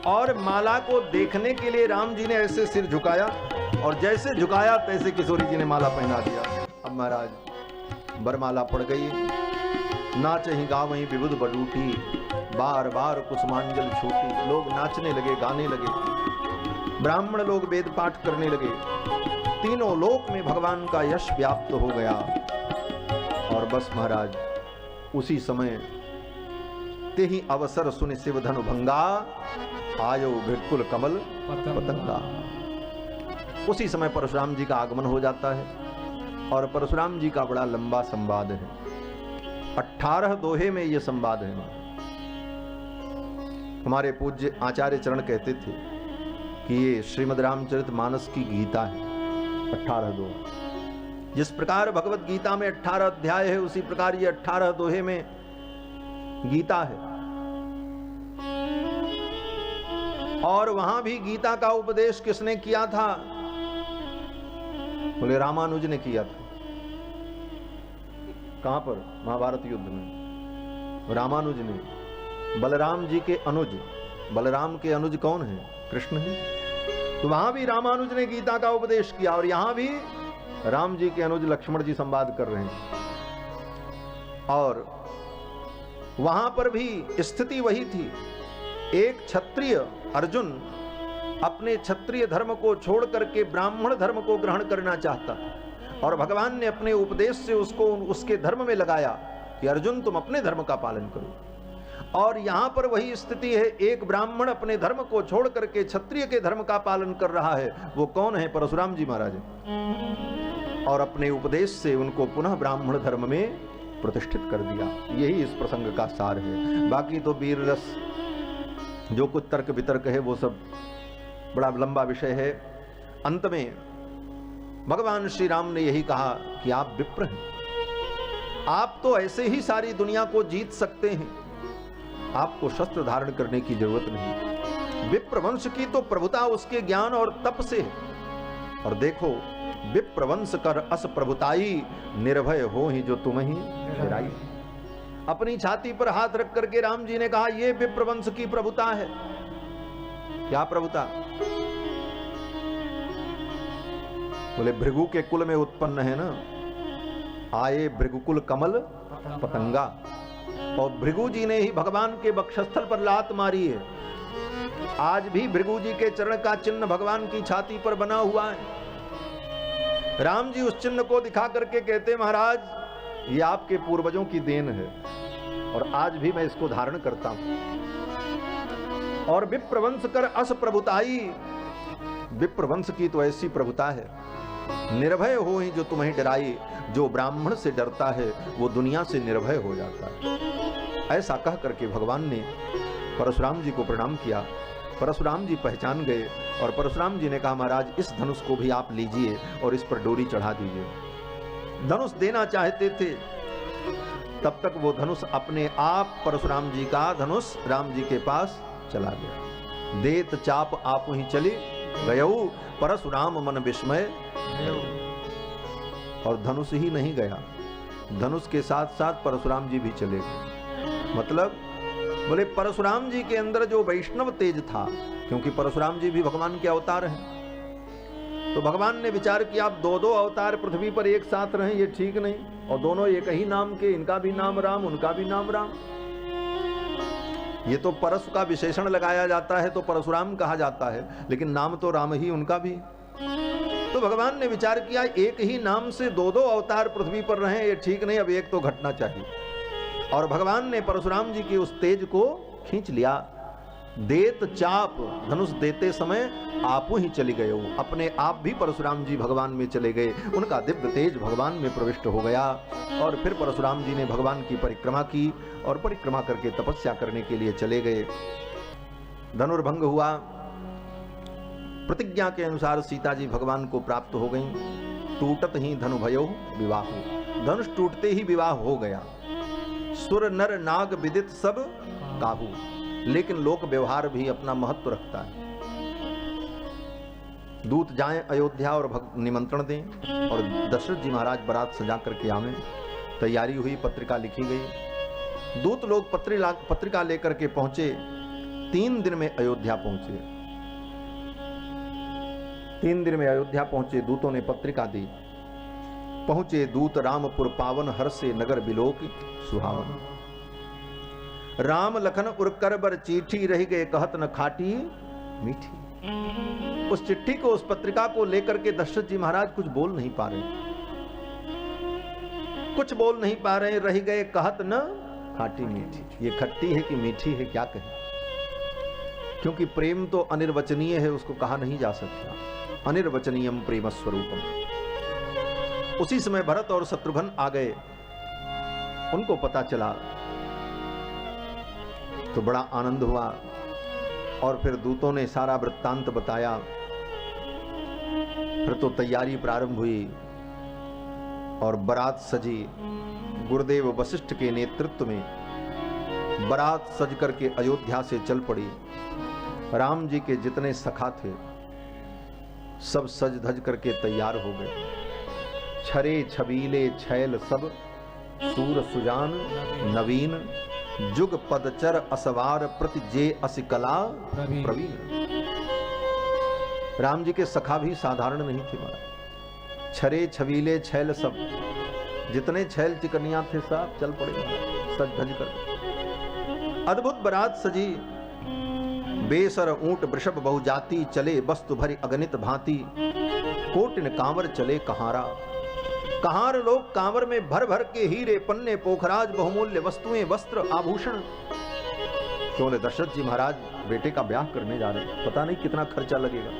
और माला को देखने के लिए राम जी ने ऐसे सिर झुकाया और जैसे झुकाया तैसे किशोरी जी ने माला पहना दिया। अब महाराज बरमाला पड़ गई। नाच ही गावहीं विबुध बडूटी, बार बार कुसुमांजल छूटी। लोग नाचने लगे, गाने लगे, ब्राह्मण लोग वेद पाठ करने लगे। तीनों लोक में भगवान का यश व्याप्त हो गया। और बस महाराज उसी समय ते ही अवसर सुनि शिव धनु भंगा, आयो बिल्कुल कमल पतंगा। उसी समय परशुराम जी का आगमन हो जाता है और परशुराम जी का बड़ा लंबा संवाद है। 18 दोहे में यह संवाद है। हमारे पूज्य आचार्य चरण कहते थे कि ये श्रीमद् रामचरित मानस की गीता है। 18 दोहे, जिस प्रकार भगवत गीता में 18 अध्याय है, उसी प्रकार ये 18 दोहे में गीता है। और वहां भी गीता का उपदेश किसने किया था? बोले रामानुज ने किया था। कहां पर? महाभारत युद्ध में रामानुज ने। बलराम जी के अनुज, बलराम के अनुज कौन है? कृष्ण है। तो वहां भी रामानुज ने गीता का उपदेश किया और यहां भी राम जी के अनुज लक्ष्मण जी संवाद कर रहे हैं। और वहां पर भी स्थिति वही थी। एक क्षत्रिय अर्जुन अपने क्षत्रिय धर्म को छोड़ करके ब्राह्मण धर्म को ग्रहण करना चाहता और भगवान ने अपने उपदेश से उसको उसके धर्म में लगाया कि अर्जुन तुम अपने धर्म का पालन करो। और यहां पर वही स्थिति है, एक ब्राह्मण अपने धर्म को छोड़ करके क्षत्रिय के धर्म का पालन कर रहा है। वो कौन है? परशुराम जी महाराज। और अपने उपदेश से उनको पुनः ब्राह्मण धर्म में प्रतिष्ठित कर दिया। यही इस प्रसंग का सार है। बाकी तो वीर रस जो कुछ तर्क वितर्क है वो सब बड़ा लंबा विषय है। अंत में भगवान श्री राम ने यही कहा कि आप विप्र हैं, आप तो ऐसे ही सारी दुनिया को जीत सकते हैं, आपको शस्त्र धारण करने की जरूरत नहीं। विप्र वंश की तो प्रभुता उसके ज्ञान और तप से है। और देखो, विप्र वंश कर अस प्रभुताई, निर्भय हो ही जो तुम ही हेराई। अपनी छाती पर हाथ रख करके राम जी ने कहा, ये विप्रवंश की प्रभुता है। क्या प्रभुता? बोले भृगु के कुल में उत्पन्न है ना, आए भृगुकुल कमल पतंगा। और भृगु जी ने ही भगवान के वक्षस्थल पर लात मारी है। आज भी भृगु जी के चरण का चिन्ह भगवान की छाती पर बना हुआ है। राम जी उस चिन्ह को दिखा करके कहते, महाराज ये आपके पूर्वजों की देन है और आज भी मैं इसको धारण करता हूं। और विप्रवंश कर अस प्रभुताई, विप्रवंश की तो ऐसी प्रभुता है, निर्भय हो ही जो तुम्हें डराए। जो ब्राह्मण से डरता है वो दुनिया से निर्भय हो जाता है। ऐसा कह करके भगवान ने परशुराम जी को प्रणाम किया। परशुराम जी पहचान गए और परशुराम जी ने कहा, महाराज इस धनुष को भी आप लीजिए और इस पर डोरी चढ़ा दीजिए। धनुष देना चाहते थे, तब तक वो धनुष अपने आप परशुराम जी का धनुष राम जी के पास चला गया। देत चाप आप ही चली गयऊ, परशुराम मन विस्मय। और धनुष ही नहीं गया, धनुष के साथ साथ परशुराम जी भी चले गए। मतलब बोले परशुराम जी के अंदर जो वैष्णव तेज था, क्योंकि परशुराम जी भी भगवान के अवतार हैं, तो भगवान ने विचार किया आप दो दो अवतार पृथ्वी पर एक साथ रहें, ये ठीक नहीं। और दोनों एक ही नाम के, इनका भी नाम राम, उनका भी नाम राम। ये तो परशु का विशेषण लगाया जाता है तो परशुराम कहा जाता है, लेकिन नाम तो राम ही उनका भी। तो भगवान ने विचार किया एक ही नाम से दो दो अवतार पृथ्वी पर रहें, ये ठीक नहीं, अब एक तो घटना चाहिए। और भगवान ने परशुराम जी के उस तेज को खींच लिया। देत चाप, धनुष देते समय आप ही चली गए हो, अपने आप भी परशुराम जी भगवान में चले गए, उनका दिव्य तेज भगवान में प्रविष्ट हो गया। और फिर परशुराम जी ने भगवान की परिक्रमा की और परिक्रमा करके तपस्या करने के लिए चले गए। धनुर्भंग हुआ, प्रतिज्ञा के अनुसार सीता जी भगवान को प्राप्त हो गईं। टूटत ही धनु भयो विवाह, धनुष टूटते ही विवाह हो गया। सुर नर नाग विदित सब काहू, लेकिन लोक व्यवहार भी अपना महत्व रखता है। दूत जाएं अयोध्या और निमंत्रण दें, और दशरथ जी महाराज बारात सजा करके आवें। तैयारी हुई, पत्रिका लिखी गई। दूत लोग पत्रिका लेकर के पहुंचे। 3 दिन में अयोध्या पहुंचे। 3 दिन में अयोध्या पहुंचे, दूतों ने पत्रिका दी। पहुंचे दूत रामपुर पावन, हर से नगर बिलोक सुहावन। राम लखन उरकर बर चिट्ठी, रह गए कहत न खाटी मीठी। उस चिट्ठी को, उस पत्रिका को लेकर के दशरथ जी महाराज कुछ बोल नहीं पा रहे, कुछ बोल नहीं पा रहे, रह गए कहत न खाटी मीठी। ये खट्टी है कि मीठी है, क्या कहें, क्योंकि प्रेम तो अनिर्वचनीय है, उसको कहा नहीं जा सकता। अनिर्वचनीयम प्रेम स्वरूपम। उसी समय भरत और शत्रुघ्न आ गए, उनको पता चला तो बड़ा आनंद हुआ। और फिर दूतों ने सारा वृत्तांत बताया। फिर तो तैयारी प्रारंभ हुई और बारात सजी। गुरुदेव वशिष्ठ के नेतृत्व में बारात सज करके अयोध्या से चल पड़ी। राम जी के जितने सखा थे सब सज धज करके तैयार हो गए। छरे छबीले छैल सब, सूर सुजान नवीन, जुग पदचर असवार प्रति जे असिकला प्रवीण। राम जी के सखा भी साधारण नहीं थे महाराज। छरे छबीले छैल सब, जितने छैल चिकनियां थे सब चल पड़े सज धज कर। अद्भुत बारात सजी। बेसर ऊंट वृषभ बहुजाति, चले वस्तु भरी अगणित भांति। कोटिन कांवर चले कहारा, कहार लोग कांवर में भर भर के हीरे पन्ने पोखराज बहुमूल्य वस्तुएं वस्त्र आभूषण। क्यों? दशरथ जी महाराज बेटे का ब्याह करने जा रहे हैं, पता नहीं कितना खर्चा लगेगा,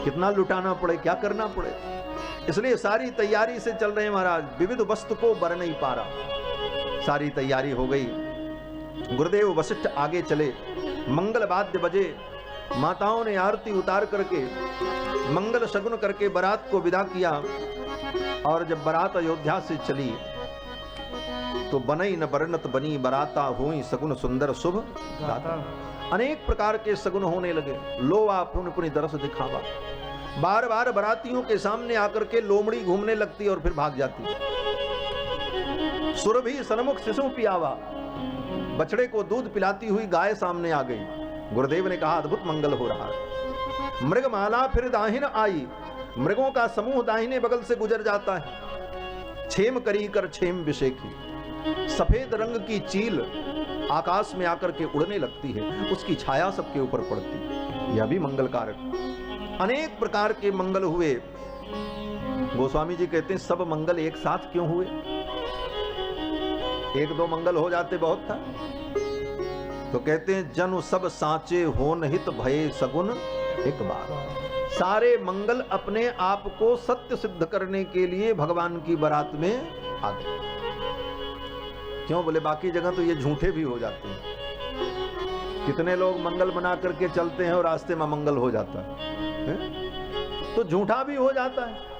कितना लुटाना पड़े, क्या करना पड़े, इसलिए सारी तैयारी से चल रहे हैं महाराज। विविध वस्तु को बर नहीं पा रहा। सारी तैयारी हो गई। गुरुदेव वशिष्ठ आगे चले, मंगल वाद्य बजे, माताओं ने आरती उतार करके मंगल शगुन करके बारात को विदा किया। और जब बारात अयोध्या से चली तो बनई न बरनत बनी बराता, हुई सगुन सुंदर शुभ गाता। अनेक प्रकार के सगुन होने लगे। लोवा पुन पुनि दरस दिखावा। बार बार बारातियों के सामने आकर के लोमड़ी घूमने लगती और फिर भाग जाती। सुरभि सन्मुख शिशु पियावा, बछड़े को दूध पिलाती हुई गाय सामने आ गई। गुरुदेव ने कहा अद्भुत मंगल हो रहा है। मृगमाला फिर दाहिन आई, मृगों का समूह दाहिने बगल से गुजर जाता है। छेम करी कर छेम विषेखी, सफेद रंग की चील आकाश में आकर के उड़ने लगती है, उसकी छाया सबके ऊपर पड़ती है। यह भी मंगल कारक। अनेक प्रकार के मंगल हुए। गोस्वामी जी कहते हैं सब मंगल एक साथ क्यों हुए? एक दो मंगल हो जाते बहुत था। तो कहते हैं जनु सब साचे होन हित भये सगुन एक बार। सारे मंगल अपने आप को सत्य सिद्ध करने के लिए भगवान की बारात में आ गए। क्यों बोले बाकी जगह तो ये झूठे भी हो जाते हैं। कितने लोग मंगल बना करके चलते हैं और रास्ते में मंगल हो जाता है? तो झूठा भी हो जाता है।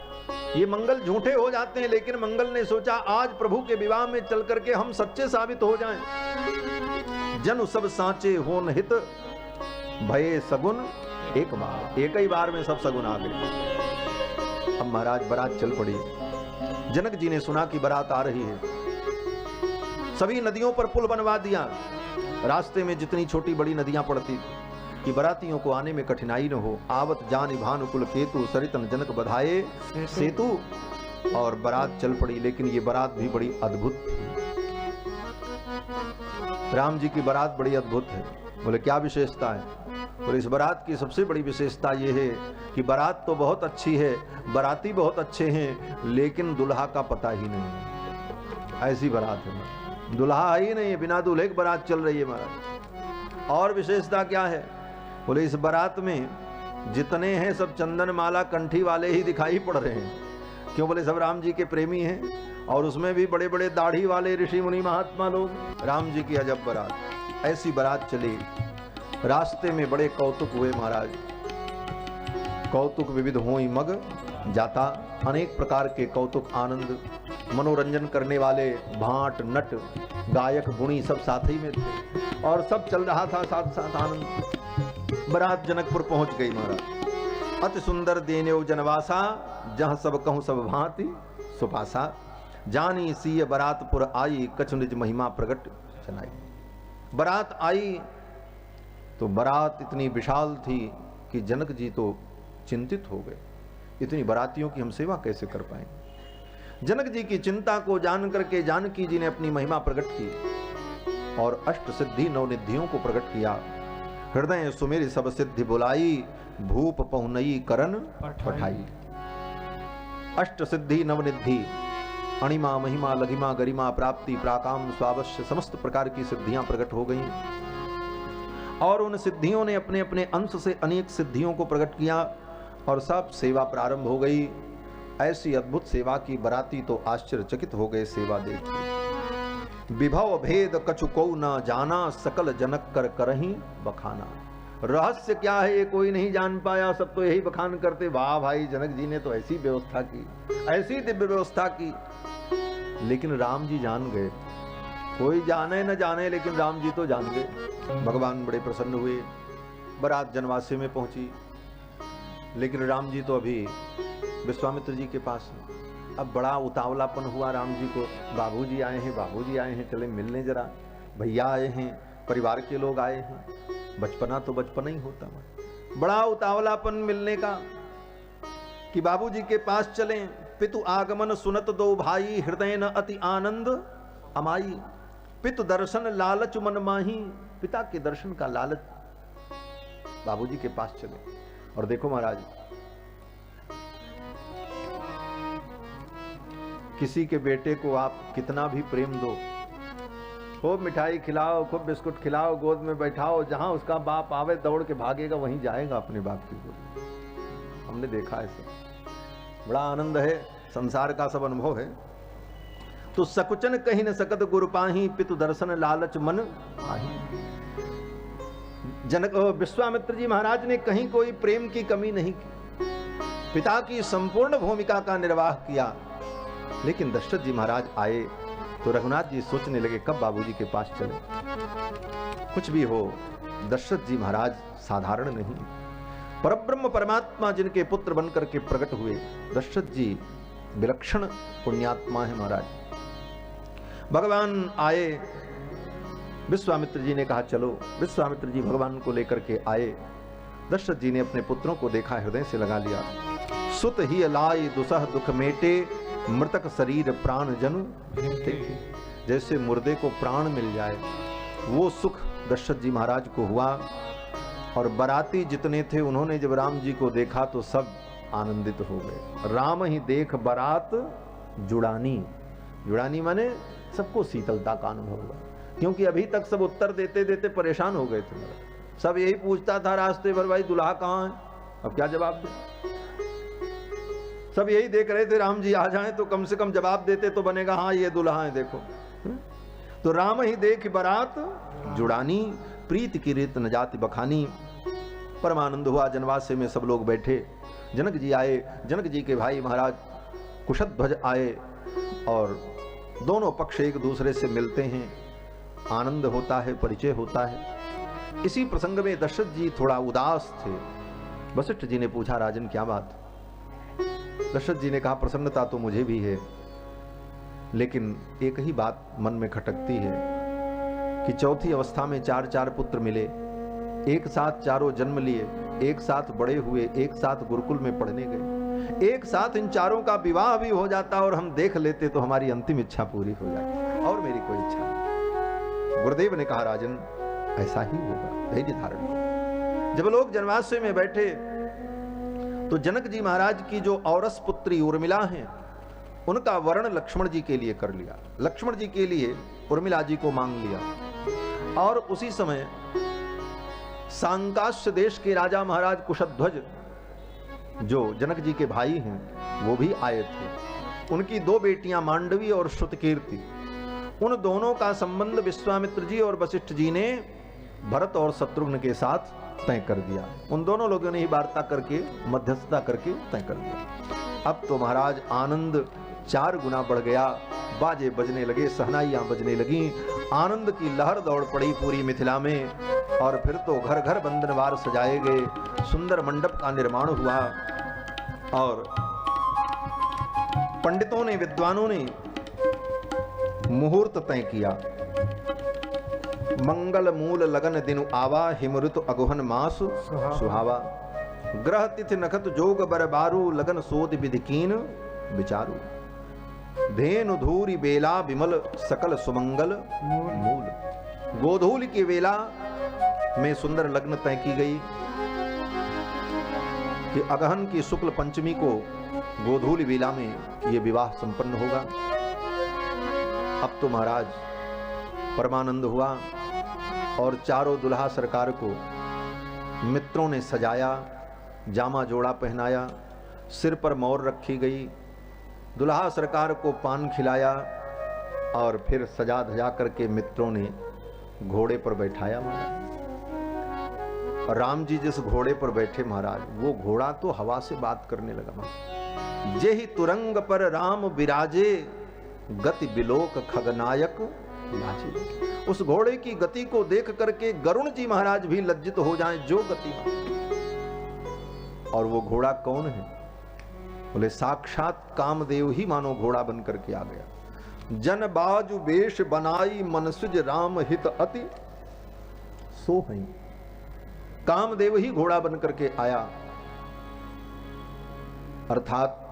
ये मंगल झूठे हो जाते हैं, लेकिन मंगल ने सोचा आज प्रभु के विवाह में चल करके हम सच्चे साबित हो जाएं। जनु सब साचे होन हित भये सगुन एक बार। एक ही बार में सब सगुन आ गए। अब महाराज बारात चल पड़ी। जनक जी ने सुना कि बारात आ रही है। सभी नदियों पर पुल बनवा दिया। रास्ते में जितनी छोटी बड़ी नदियां पड़ती कि बारातियों को आने में कठिनाई न हो। आवत जान भानुकुल केतु, सरितन जनक बधाए सेतु। और बारात चल पड़ी। लेकिन ये बारात भी बड़ी अद्भुत थी। राम जी की बारात बड़ी अद्भुत है। बोले क्या विशेषता है? और इस बारात की सबसे बड़ी विशेषता यह है कि बारात तो बहुत अच्छी है, बाराती बहुत अच्छे हैं, लेकिन दुल्हा का पता ही नहीं है। ऐसी बारात है, दुल्हा ही नहीं है, बिना दूल्हे की बारात चल रही है महाराज। और विशेषता क्या है? बोले इस बारात में जितने हैं सब चंदन माला कंठी वाले ही दिखाई पड़ रहे हैं। क्यों? बोले सब राम जी के प्रेमी हैं, और उसमें भी बड़े बड़े दाढ़ी वाले ऋषि मुनि महात्मा लोग। राम जी की अजब बारात। ऐसी बारात चली। रास्ते में बड़े कौतुक हुए महाराज। कौतुक विविध होई मग जाता। अनेक प्रकार के कौतुक आनंद मनोरंजन करने वाले भाट नट गायक गुणी सब साथ ही में थे, और सब चल रहा था साथ साथ आनंद। बारात जनकपुर पहुंच गई महाराज। अति सुंदर देनेव जनवासा, जहां सब कहूं सब भांति सुपासा। जानी सीय बारातपुर आई, कछु निज महिमा प्रगट चनाई। बारात आई तो बारात इतनी विशाल थी कि जनक जी तो चिंतित हो गए। इतनी बारातियों की हम सेवा कैसे कर पाएंगे? जनक जी की चिंता को जान करके जानकी जी ने अपनी महिमा प्रकट की और अष्ट सिद्धि नवनिधियों को प्रकट किया। हृदय सुमेरी सब सिद्धि बुलाई, भूप पहुनई करन पठाई। अष्ट सिद्धि नवनिधि, अणिमा महिमा लघिमा गरिमा प्राप्ति प्राकाम स्वावश्य, समस्त प्रकार की सिद्धियां प्रकट हो गईं। और उन सिद्धियों ने अपने अपने अंश से अनेक सिद्धियों को प्रकट किया, और सब सेवा प्रारंभ हो गई। ऐसी अद्भुत सेवा की बाराती तो आश्चर्यचकित हो गए सेवा देख। विभव भेद कछु को न जाना, सकल जनक कर करही बखाना। रहस्य क्या है ये कोई नहीं जान पाया, सब तो यही बखान करते, वाह भाई जनक जी ने तो ऐसी व्यवस्था की, ऐसी दिव्य व्यवस्था की। लेकिन राम जी जान गए। कोई जाने न जाने, लेकिन राम जी तो जान गए। भगवान बड़े प्रसन्न हुए। बारात जनवासे में पहुंची, लेकिन राम जी तो अभी विश्वामित्र जी के पास। अब बड़ा उतावलापन हुआ राम जी को। बाबूजी आए हैं, बाबूजी आए हैं, चले मिलने जरा। भैया आए हैं, परिवार के लोग आए हैं। बचपना तो बचपना ही होता है। बड़ा उतावलापन मिलने का कि बाबूजी के पास चलें। पितु आगमन सुनत दो भाई, हृदय न अति आनंद अमाई। पितु दर्शन लालच मन माही, पिता के दर्शन का लालच। बाबूजी के पास चले। और देखो महाराज, किसी के बेटे को आप कितना भी प्रेम दो, खूब मिठाई खिलाओ, खूब बिस्कुट खिलाओ, गोद में बैठाओ, जहां उसका बाप आवे दौड़ के भागेगा, वहीं जाएगा अपने बाप की गोद में। हमने देखा है सब। बड़ा आनंद है, संसार का सब अनुभव है। तो सकुचन कहीं न सकत गुरु पाही, पितु दर्शन लालच मन आही। जनक विश्वामित्र जी महाराज ने कहीं कोई प्रेम की कमी नहीं की, पिता की संपूर्ण भूमिका का निर्वाह किया। लेकिन दशरथ जी महाराज आए तो रघुनाथ जी सोचने लगे कब बाबूजी के पास चले। कुछ भी हो, दशरथ जी महाराज साधारण नहीं, परब्रह्म परमात्मा जिनके पुत्र बनकर के प्रकट हुए। दशरथ जी विलक्षण पुण्यात्मा है महाराज। भगवान आए, विश्वामित्र जी ने कहा चलो। विश्वामित्र जी भगवान को लेकर के आए। दशरथ जी ने अपने पुत्रों को देखा, हृदय से लगा लिया। सुत ही लाई दुसह दुख मेटे, मृतक शरीर प्राण जनु। जैसे मुर्दे को प्राण मिल जाए वो सुख दशरथ जी महाराज को हुआ। और बाराती जितने थे उन्होंने जब राम जी को देखा तो सब आनंदित हो गए। राम ही देख बारात जुड़ानी। जुड़ानी माने सबको शीतलता का अनुभव हुआ, क्योंकि अभी तक सब उत्तर देते देते परेशान हो गए थे। सब यही पूछता था रास्ते भर, भाई दुल्हा कहाँ है, अब क्या जवाब दे। सब यही देख रहे थे राम जी आ जाएं तो कम से कम जवाब देते तो बनेगा हाँ ये दुल्हा है देखो। तो राम ही देख बारात जुड़ानी, प्रीत की रीत न जाति बखानी। परमानंद हुआ। जनवासे में सब लोग बैठे। जनक जी आए, जनक जी के भाई महाराज कुशध्वज आए और दोनों पक्ष एक दूसरे से मिलते हैं, आनंद होता है, परिचय होता है। इसी प्रसंग में दशरथ जी थोड़ा उदास थे। वशिष्ठ जी ने पूछा राजन क्या बात। दशरथ जी ने कहा प्रसन्नता तो मुझे भी है, लेकिन एक ही बात मन में खटकती है कि चौथी अवस्था में 4 पुत्र मिले, एक साथ चारों जन्म लिए, एक साथ बड़े हुए, एक साथ गुरुकुल में पढ़ने गए, एक साथ इन चारों का विवाह भी हो जाता और हम देख लेते तो हमारी अंतिम इच्छा पूरी हो जाती, और मेरी कोई इच्छा नहीं। गुरुदेव ने कहा राजन ऐसा ही होगा, धैर्य धारण करो। जब लोग जनवासे में बैठे तो जनक जी महाराज की जो औरस पुत्री उर्मिला हैं उनका वर्ण लक्ष्मण जी के लिए कर लिया। लक्ष्मण जी के लिए उर्मिला जी को मांग लिया। और उसी समय सांकाश्य देश के राजा महाराज कुशध्वज जो जनक जी के भाई हैं वो भी आए थे। उनकी 2 बेटियां मांडवी और श्रुतकीर्ति, उन दोनों का संबंध विश्वामित्र जी और वशिष्ठ जी ने भरत और शत्रुघ्न के साथ तय कर दिया। उन दोनों लोगों ने ही वार्ता करके, मध्यस्थता करके तय कर दिया। अब तो महाराज आनंद 4 गुना बढ़ गया। बाजे बजने लगे, सहनाइयां बजने लगी, आनंद की लहर दौड़ पड़ी पूरी मिथिला में। और फिर तो घर घर बंधनवार सजाए गए, सुंदर मंडप का निर्माण हुआ और पंडितों ने, विद्वानों ने मुहूर्त तय किया। मंगल मूल लगन दिन आवा, हिम ऋतु अगुहन मास सुहावा। ग्रह तिथि नखत जोग बरबारू, लगन सोद विधि कीन विचारू। धेनु धूरी बेला विमल, सकल सुमंगल मूल। गोधूल की वेला में सुंदर लग्न तय की गई कि अगहन की शुक्ल पंचमी को गोधूल वेला में यह विवाह संपन्न होगा। अब तो महाराज परमानंद हुआ और चारों दुल्हा सरकार को मित्रों ने सजाया, जामा जोड़ा पहनाया, सिर पर मोर रखी गई, दुल्हा सरकार को पान खिलाया और फिर सजा धजा करके मित्रों ने घोड़े पर बैठाया महाराज। राम जी जिस घोड़े पर बैठे महाराज, वो घोड़ा तो हवा से बात करने लगा महाराज। जेहि तुरंग पर राम विराजे, गति बिलोक खगनायक लाजे। उस घोड़े की गति को देख करके गरुण जी महाराज भी लज्जित हो जाएं, जो गति। और वो घोड़ा कौन है? बोले साक्षात कामदेव ही मानो घोड़ा बन करके आ गया। जन बाजु वेश बनाई, मनसुज राम हित अति सो है। कामदेव ही घोड़ा बन करके आया। अर्थात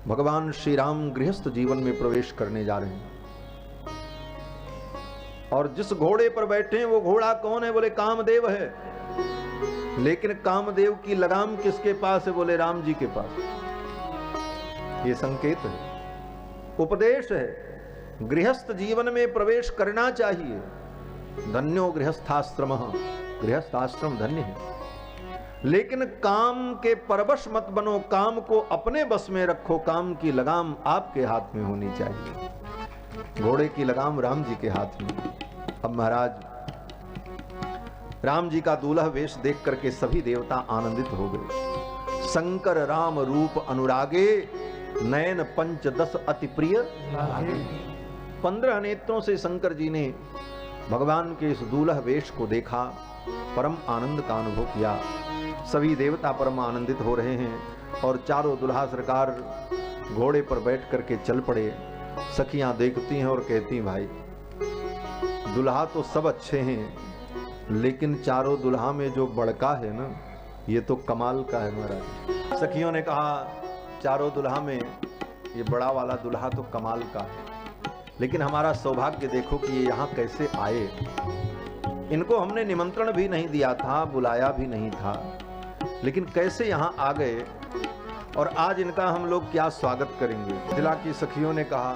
भगवान श्री राम गृहस्थ जीवन में प्रवेश करने जा रहे हैं। और जिस घोड़े पर बैठे हैं वो घोड़ा कौन है? बोले कामदेव है। लेकिन कामदेव की लगाम किसके पास है? बोले राम जी के पास। ये संकेत है, उपदेश है। गृहस्थ जीवन में प्रवेश करना चाहिए। धन्यो गृहस्थाश्रम, गृहस्थ आश्रम धन्य है। लेकिन काम के परवश मत बनो, काम को अपने बस में रखो। काम की लगाम आपके हाथ में होनी चाहिए। घोड़े की लगाम राम जी के हाथ में। अब महाराज राम जी का दूल्हा वेश देख करके सभी देवता आनंदित हो गए। शंकर राम रूप अनुरागे, नयन पंच दस अति प्रिय लागे। 15 नेत्रों से शंकर जी ने भगवान के इस दूल्हा वेश को देखा, परम आनंद का अनुभव किया। सभी देवता परम आनंदित हो रहे हैं और चारों दुल्हा सरकार घोड़े पर बैठ करके चल पड़े। सखियां देखती हैं और कहती, भाई दुल्हा तो सब अच्छे हैं, लेकिन चारों दुल्हा में जो बड़का है ना, ये तो कमाल का है महाराज। सखियों ने कहा, चारों दुल्हा में ये बड़ा वाला दुल्हा तो कमाल का है, लेकिन हमारा सौभाग्य देखो कि ये यहाँ कैसे आए। इनको हमने निमंत्रण भी नहीं दिया था, बुलाया भी नहीं था, लेकिन कैसे यहाँ आ गए और आज इनका हम लोग क्या स्वागत करेंगे। मिथिला की सखियों ने कहा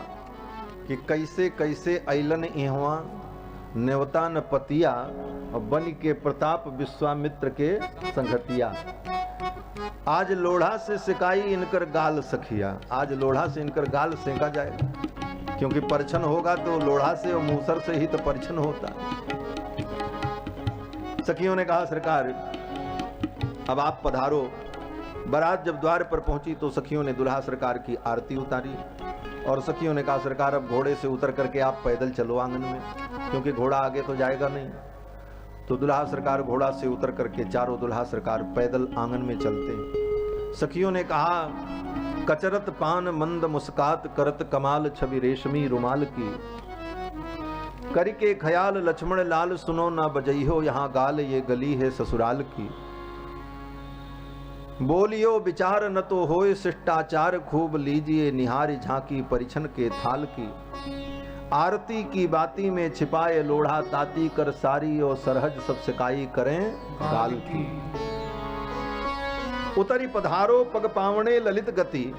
कि कैसे कैसे ऐलन इहवा नेवता न पतिया और बन के प्रताप विश्वामित्र के संगतिया। आज लोढ़ा से सिकाई इनकर गाल सखिया, आज लोढ़ा से इनकर गाल सेका जाएगा, क्योंकि परछन होगा तो लोढ़ा से और मूसर से ही तो परछन होता। सखियों ने कहा, सरकार अब आप पधारो। बारात जब द्वार पर पहुंची तो सखियों ने दुल्हा सरकार की आरती उतारी और सखियों ने कहा, सरकार अब घोड़े से उतर करके आप पैदल चलो आंगन में, क्योंकि घोड़ा आगे तो जाएगा नहीं। तो दुल्हा सरकार घोड़ा से उतर करके चारों दुल्हा सरकार पैदल आंगन में चलते। सखियों ने कहा, कचरत पान मंद मुस्कात करत कमाल छवि रेशमी रुमाल की, करके ख्याल लक्ष्मण लाल सुनो ना बजइहो यहाँ गाल ये गली है ससुराल की। बोलियो विचार न तो होए शिष्टाचार खूब लीजिए निहारी झांकी परिछन के थाल की। आरती की बाती में छिपाए लोढ़ा ताती कर सारी और सरहज सब सिकाई करें गाल की। उतरी पधारो पग पावणे ललित गति,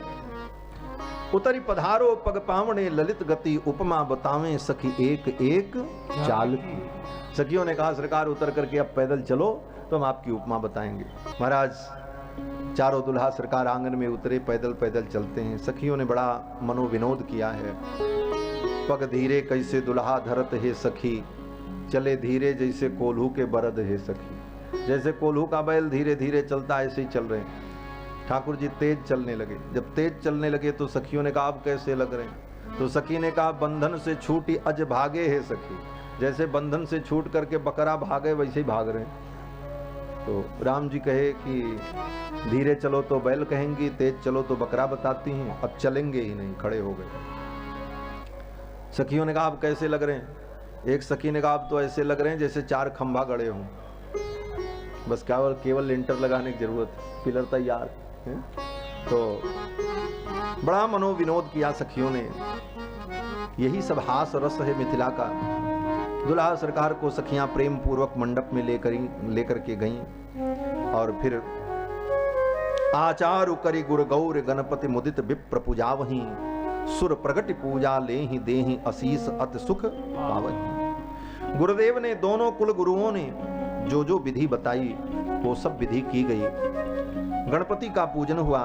उतरी पधारो पग पावणे ललित गति, उपमा बतावें सखी एक एक चाल की। सखियों ने कहा, सरकार उतर करके अब पैदल चलो तो हम आपकी उपमा बताएंगे। महाराज चारों दुल्हा सरकार आंगन में उतरे, पैदल पैदल चलते हैं। सखियों ने बड़ा मनोविनोद किया है। पग धीरे कैसे दुल्हा धरत है सखी, चले धीरे जैसे कोल्हू के बरद है सखी। जैसे कोल्हू का बैल धीरे धीरे चलता ऐसे ही चल रहे हैं। ठाकुर जी तेज चलने लगे। जब तेज चलने लगे तो सखियों ने कहा, अब कैसे लग रहे हैं? तो सखी ने कहा, बंधन से छूटी अज भागे है सखी। जैसे बंधन से छूट करके बकरा भागे वैसे ही भाग रहे हैं। तो राम जी कहे कि धीरे चलो तो बैल कहेंगी, तेज चलो तो बकरा बताती हैं, अब चलेंगे ही नहीं, खड़े हो गए। सखियों ने कहा, अब कैसे लग रहे हैं? एक सखी ने कहा, अब तो ऐसे लग रहे हैं जैसे 4 खंभा गड़े हों, बस केवल लिंटर लगाने की जरूरत है, पिलर तैयार है। तो बड़ा मनोविनोद किया सखियों ने। यही सब हास रस है मिथिला का। दुल्हा सरकार को सखियां प्रेम पूर्वक मंडप में लेकर के गईं और फिर आचारु करी गुर गौर गणपति मुदित विप्र पूजा वहीं, सुर प्रगट पूजा लेहि देहि असीस अति सुख पावहि। गुरुदेव ने, दोनों कुल गुरुओं ने जो जो विधि बताई वो सब विधि की गई। गणपति का पूजन हुआ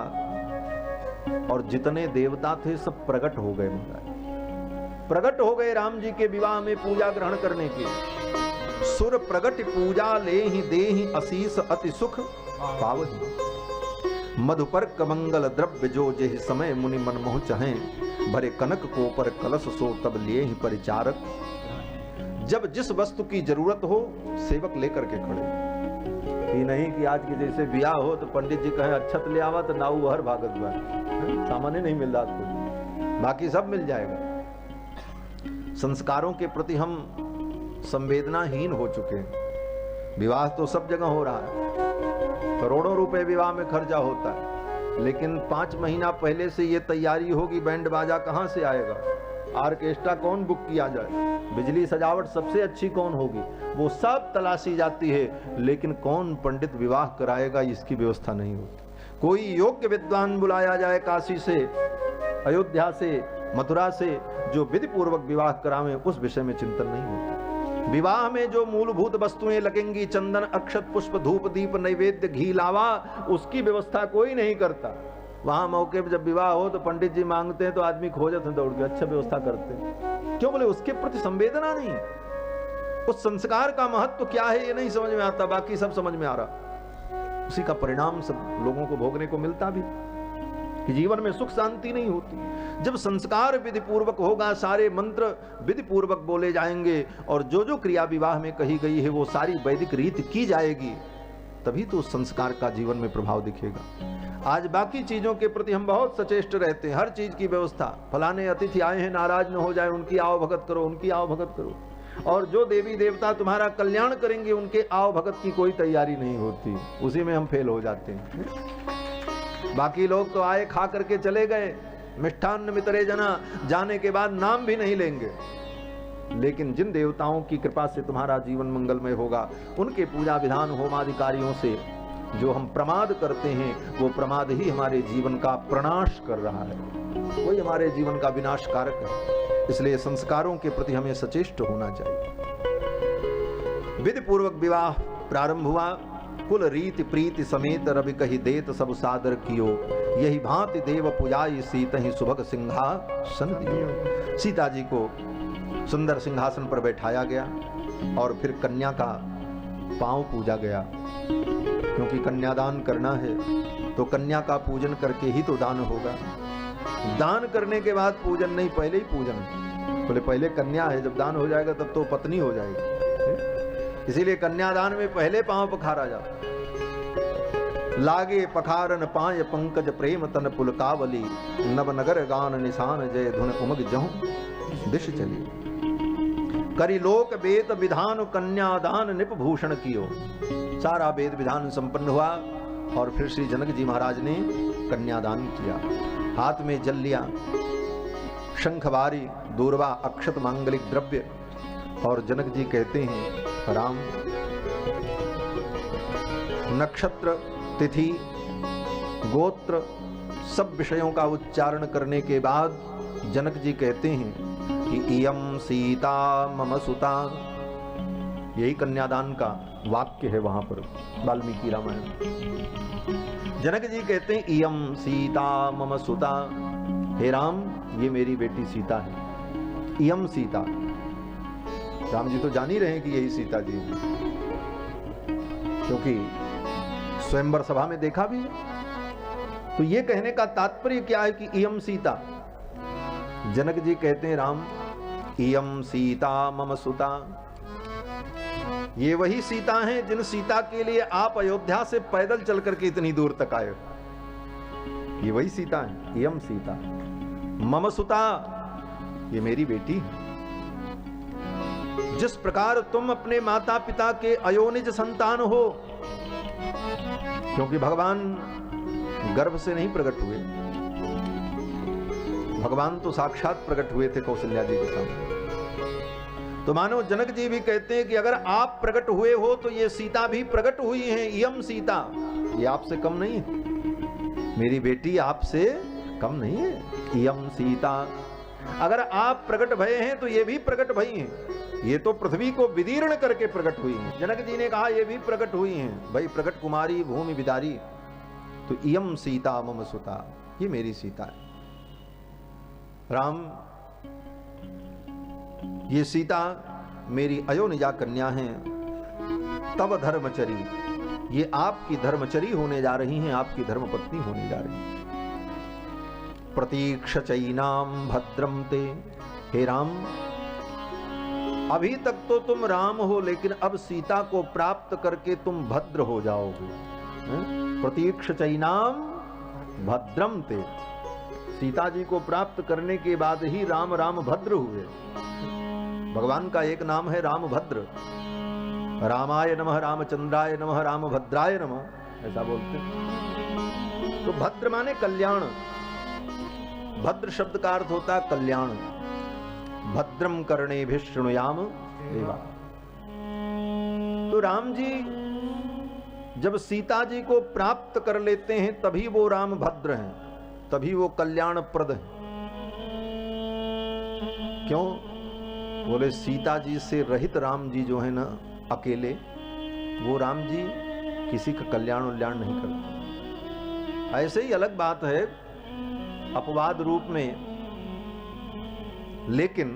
और जितने देवता थे सब प्रकट हो गए। प्रकट हो गए राम जी के विवाह में पूजा ग्रहण करने के। सुर प्रगट पूजा लेहि देहि असीस अति सुख पावहि। मधुपर्क मंगल द्रव्य जो जेहि समय मुनि मन मोह चहें, भरे कनक को पर कलश सो तब लिए ही परिचारक। जब जिस वस्तु की जरूरत हो सेवक लेकर के खड़े। ये नहीं कि आज के जैसे ब्याह हो तो पंडित जी कहें अक्षत ले आवा तो नाऊ हर भागत हुआ, सामान्य नहीं मिल रहा कुछ, बाकी सब मिल जाएगा। संस्कारों के प्रति हम संवेदनाहीन हो चुके हैं। विवाह तो सब जगह हो रहा है, करोड़ों रुपए विवाह में खर्चा होता है, लेकिन 5 महीना पहले से ये तैयारी होगी, बैंड बाजा कहां से आएगा, ऑर्केस्ट्रा कौन बुक किया जाए, बिजली सजावट सबसे अच्छी कौन होगी, वो सब तलाशी जाती है, लेकिन कौन पंडित विवाह कराएगा इसकी व्यवस्था नहीं होती। कोई योग्य विद्वान बुलाया जाए काशी से, अयोध्या से, मथुरा से, जो विधि पूर्वक विवाह करावे, उस विषय में चिंतन नहीं होता। विवाह में जो मूलभूत वस्तुएं लगेंगी, चंदन अक्षत पुष्प धूप दीप नैवेद्य घी लावा, उसकी व्यवस्था कोई नहीं करता। वहां मौके पर जब विवाह हो तो पंडित जी मांगते हैं तो आदमी खोजते हैं दौड़ के, अच्छा व्यवस्था करते हैं। क्यों? बोले उसके प्रति संवेदना नहीं, उस संस्कार का महत्व क्या है ये नहीं समझ में आता, बाकी सब समझ में आ रहा। उसी का परिणाम सब लोगों को भोगने को मिलता भी कि जीवन में सुख शांति नहीं होती। जब संस्कार विधि पूर्वक होगा, सारे मंत्र विधि पूर्वक बोले जाएंगे और जो जो क्रिया विवाह में कही गई है वो सारी वैदिक रीत की जाएगी, तभी तो उस संस्कार का जीवन में प्रभाव दिखेगा। आज बाकी चीजों के प्रति हम बहुत सचेष्ट रहते हैं, हर चीज की व्यवस्था, फलाने अतिथि आए हैं नाराज न हो जाए, उनकी आओ भगत करो, उनकी आओ भगत करो। और जो देवी देवता तुम्हारा कल्याण करेंगे उनके आओ भगत की कोई तैयारी नहीं होती, उसी में हम फेल हो जाते हैं। बाकी लोग तो आए खा करके चले गए, मिष्ठान्न मितरे जना, जाने के बाद नाम भी नहीं लेंगे। लेकिन जिन देवताओं की कृपा से तुम्हारा जीवन मंगलमय होगा, उनके पूजा विधान होमाधिकारियों से जो हम प्रमाद करते हैं, वो प्रमाद ही हमारे जीवन का प्रनाश कर रहा है, वही हमारे जीवन का विनाश कारक है। इसलिए संस्कारों के प्रति हमें सचेष्ट होना चाहिए। विधि पूर्वक विवाह प्रारंभ हुआ, कुल रीति प्रीति समेत रवि कही देत सब सादर कियो, यही भांति देव पुजाई सीत ही सुभग सिंहासन दियो। सीता जी को सुंदर सिंहासन पर बैठाया गया और फिर कन्या का पांव पूजा गया, क्योंकि कन्यादान करना है तो कन्या का पूजन करके ही तो दान होगा। दान करने के बाद पूजन नहीं, पहले ही पूजन। बोले पहले कन्या है, जब दान हो जाएगा तब तो पत्नी हो जाएगी। इसीलिए कन्यादान में पहले पांव पखारा जाता। लागे पखारन पाय पंकज प्रेम तन पुलकावली, नवनगर गान निशान जय धुन उमग जहूं दिश चली। करी लोक वेद विधान कन्यादान निपभूषण कियो। सारा वेद विधान संपन्न हुआ और फिर श्री जनक जी महाराज ने कन्यादान किया। हाथ में जल लिया, शंखबारी, दूर्वा, अक्षत, मांगलिक द्रव्य। और जनक जी कहते हैं, राम, नक्षत्र, तिथि, गोत्र, सब विषयों का उच्चारण करने के बाद जनक जी कहते हैं कि इयं सीता मम सुता। यही कन्यादान का वाक्य है वहां पर वाल्मीकि रामायण। जनक जी कहते हैं, इयं सीता मम सुता, हे राम ये मेरी बेटी सीता है। इयं सीता, राम जी तो जान ही रहे हैं कि यही सीता जी है, क्योंकि स्वयंवर सभा में देखा भी है। तो ये कहने का तात्पर्य क्या है कि इयं सीता। जनक जी कहते हैं, राम इयं सीता मम सुता, ये वही सीता हैं जिन सीता के लिए आप अयोध्या से पैदल चल करके इतनी दूर तक आए। ये वही सीता है, इयं सीता मम सुता, ये मेरी बेटी है। जिस प्रकार तुम अपने माता पिता के अयोनिज संतान हो, क्योंकि भगवान गर्भ से नहीं प्रकट हुए, भगवान तो साक्षात प्रकट हुए थे कौशल्या जी के सामने। तो मानो जनक जी भी कहते हैं कि अगर आप प्रकट हुए हो तो ये सीता भी प्रकट हुई है। इयं सीता, ये आपसे कम नहीं है, मेरी बेटी आपसे कम नहीं है। इयं सीता, अगर आप प्रकट भये हैं तो ये भी प्रकट भई हैं। ये तो पृथ्वी को विदीर्ण करके प्रकट हुई हैं। जनक जी ने कहा ये भी प्रकट हुई हैं, भाई प्रकट कुमारी भूमि विदारी। तो इयं सीता मम सुता, ये मेरी सीता है। राम, ये सीता मेरी अयोनिजा कन्या है। तब धर्मचरी, ये आपकी धर्मचरी होने जा रही हैं, आपकी धर्मपत्नी होने जा रही हैं। प्रतीक्ष चैनाम भद्रम ते, हे राम अभी तक तो तुम राम हो, लेकिन अब सीता को प्राप्त करके तुम भद्र हो जाओगे। प्रतीक्ष चैनाम भद्रम ते, सीता जी को प्राप्त करने के बाद ही राम राम भद्र हुए। भगवान का एक नाम है राम भद्र। रामाय नमः, रामचंद्राय नमः, रामभद्राय नमः, ऐसा बोलते हैं। तो भद्र माने कल्याण। भद्र शब्द का अर्थ होता है कल्याण। भद्रम कर्णेभिः शृणुयाम देवा। तो राम जी जब सीता जी को प्राप्त कर लेते हैं तभी वो राम भद्र हैं, तभी वो कल्याणप्रद हैं। क्यों? बोले सीता जी से रहित राम जी जो है ना अकेले, वो राम जी किसी का कल्याण उल्याण नहीं करते। ऐसे ही अलग बात है अपवाद रूप में, लेकिन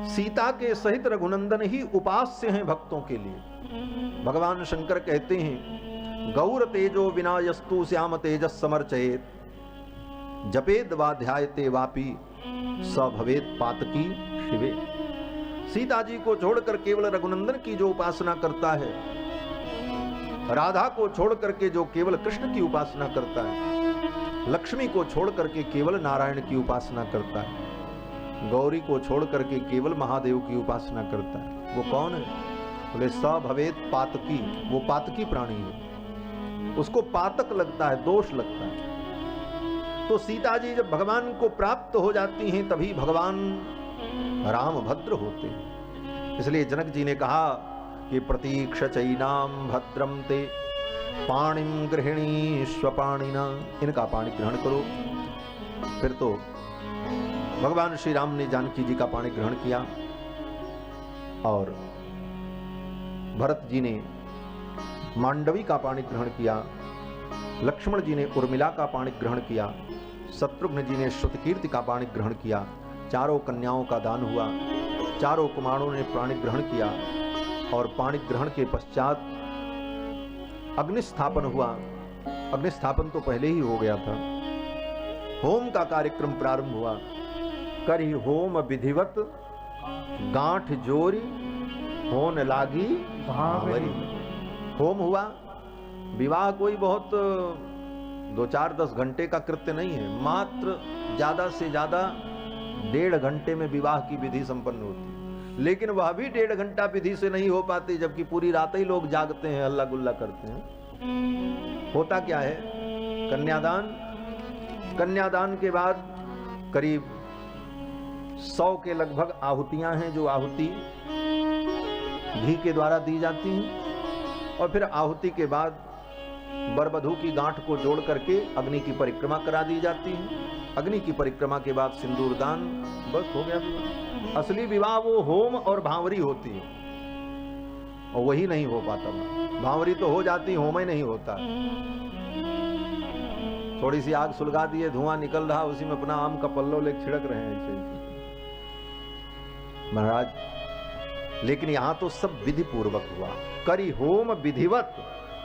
सीता के सहित रघुनंदन ही उपास्य हैं भक्तों के लिए। भगवान शंकर कहते हैं, गौर तेजो विनायस्तु श्याम तेजस समर्चयेत, जपेद वा ध्यायते वापि स भवेत पातकी शिवे। सीता जी को छोड़कर केवल रघुनंदन की जो उपासना करता है राधा को छोड़ करके जो केवल कृष्ण की उपासना करता है, लक्ष्मी को छोड़ करके केवल नारायण की उपासना करता है, गौरी को छोड़ करके केवल महादेव की उपासना करता है, वो कौन है? बोले स भवेत पातकी, वो पातकी प्राणी है, उसको पातक लगता है, दोष लगता है। तो सीता जी जब भगवान को प्राप्त हो जाती हैं तभी भगवान राम भद्र होते हैं। इसलिए जनक जी ने कहा कि प्रतीक्ष चैनाम भद्रम ते पाणिम गृहिणी स्वपाणिना, इनका पाणी ग्रहण करो। फिर तो भगवान श्री राम ने जानकी जी का पाणी ग्रहण किया और भरत जी ने मांडवी का पाणी ग्रहण किया, लक्ष्मण जी ने उर्मिला का पाणी ग्रहण किया, शत्रुघ्न जी ने श्रुतकीर्ति का पाणी ग्रहण किया। चारों कन्याओं का दान हुआ, चारों कुमारों ने पाणी ग्रहण किया और पाणी ग्रहण के पश्चात अग्निस्थापन हुआ। अग्निस्थापन तो पहले ही हो गया था। होम का कार्यक्रम प्रारंभ हुआ। करी होम विधिवत गांठ जोरी होन लागी भावरी। होम हुआ। विवाह कोई बहुत 2-4-10 घंटे का कृत्य नहीं है, मात्र ज्यादा से ज्यादा 1.5 घंटे में विवाह की विधि संपन्न होती है। लेकिन वह भी 1.5 घंटा विधि से नहीं हो पाती, जबकि पूरी रात ही लोग जागते हैं, हल्ला गुल्ला करते हैं। होता क्या है? कन्यादान। कन्यादान के बाद करीब 100 के लगभग आहुतियां हैं, जो आहुति घी के द्वारा दी जाती हैं। और फिर आहुति के बाद वर वधू की गांठ को जोड़ करके अग्नि की परिक्रमा करा दी जाती है। अग्नि की परिक्रमा के बाद सिंदूर दान, बस हो गया विवाह। असली विवाह वो होम और भांवरी होती है, और वही नहीं हो पाता। भांवरी तो हो जाती, होम ही नहीं होता। थोड़ी सी आग सुलगा दिए, धुआं निकल रहा, उसी में अपना आम का पल्लो लेके छिड़क रहे हैं ऐसे महाराज। लेकिन यहां तो सब विधि पूर्वक हुआ। करी होम विधिवत,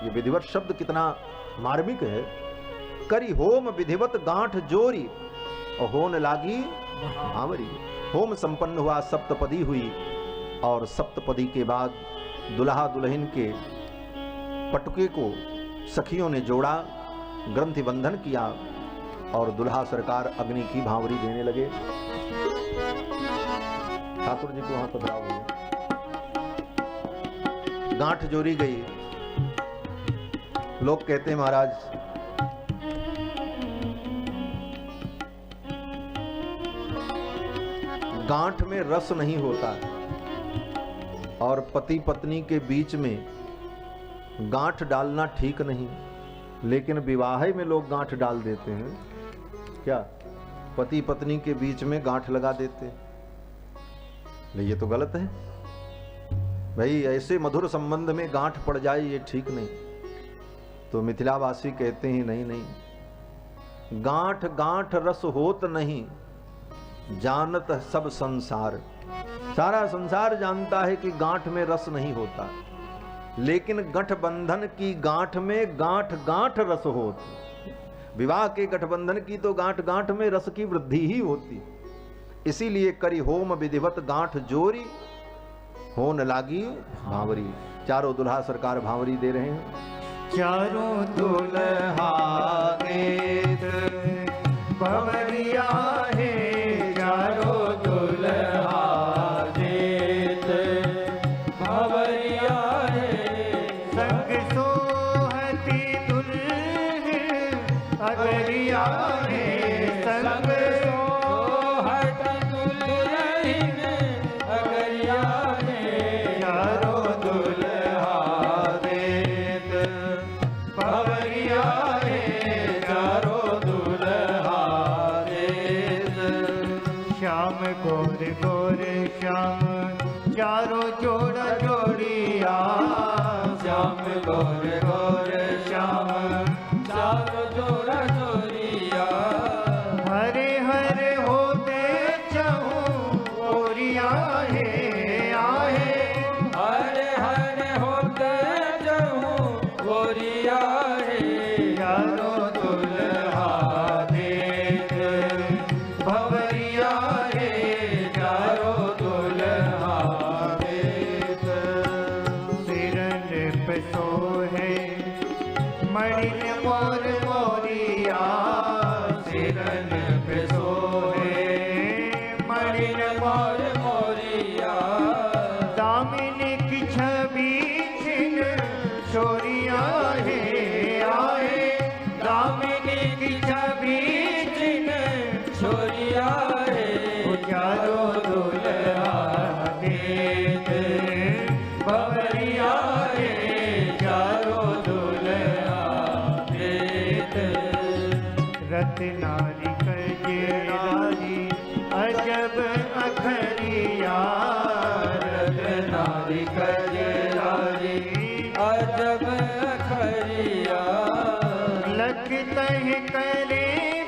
ये विधिवत शब्द कितना मार्मिक है। करी होम विधिवत गांठ जोरी और होन लागी भावरी। होम संपन्न हुआ, सप्तपदी हुई, और सप्तपदी के बाद दुल्हा दुल्हन के पटुके को सखियों ने जोड़ा, ग्रंथि बंधन किया, और दुल्हा सरकार अग्नि की भावरी देने लगे। ठाकुर जी को वहां पधराओ। गांठ जोड़ी गई। लोग कहते हैं महाराज गांठ में रस नहीं होता, और पति पत्नी के बीच में गांठ डालना ठीक नहीं। लेकिन विवाह में लोग गांठ डाल देते हैं। क्या? पति पत्नी के बीच में गांठ लगा देते हैं। ये तो गलत है भाई। ऐसे मधुर संबंध में गांठ पड़ जाए, ये ठीक नहीं। तो मिथिलावासी कहते हैं नहीं नहीं, गांठ गांठ रस होत नहीं, जानत सब संसार। सारा संसार जानता है कि गांठ में रस नहीं होता, लेकिन गठबंधन की गांठ में गांठ गांठ रस होत। विवाह के गठबंधन की तो गांठ गांठ में रस की वृद्धि ही होती। इसीलिए करी होम विधिवत गांठ जोरी होन लागी भावरी। चारों दुल्हा सरकार भावरी दे रहे हैं। चारों दुल्हा देत भावरिया है, चारों दुल्हा देत भावरिया है। संग सोहती दुल्हन अगरिया है, संग सोहत दुल्हन अगरिया है। चारों दुल्हा देत भावरिया है, चारों दुल्हा देत। श्याम गोर गोर श्याम चारों जोड़ा जोड़िया, श्याम गोर गोर श्याम चारों जोड़ा जोड़िया। हरे हरे होते चहु ओरिया है, आहे हरे हरे होते चहु ओरिया है। चारों दुल्हा देत भवरिया है, चारों दुल्हा देत। सिरन पे सो है चारों दुल्हा देत बबरिया रे चारों दुल्हा देत रत्नारी कजरारी अजब अखरिया रत्नारी कजरारी अजब अखरिया लगता है करे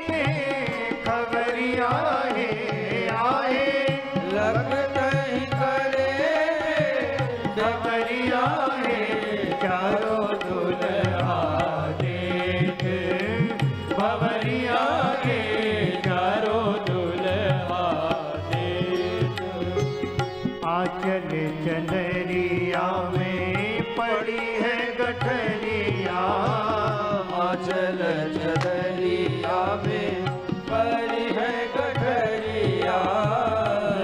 में खबरिया है आए लगता है करे खबरिया है चारों दुल्हा देख बबरिया है चारों दुल्हा देख आंचल चंदरिया में पड़ी है गठरिया आंचल चंदरिया में पड़ी है गठरिया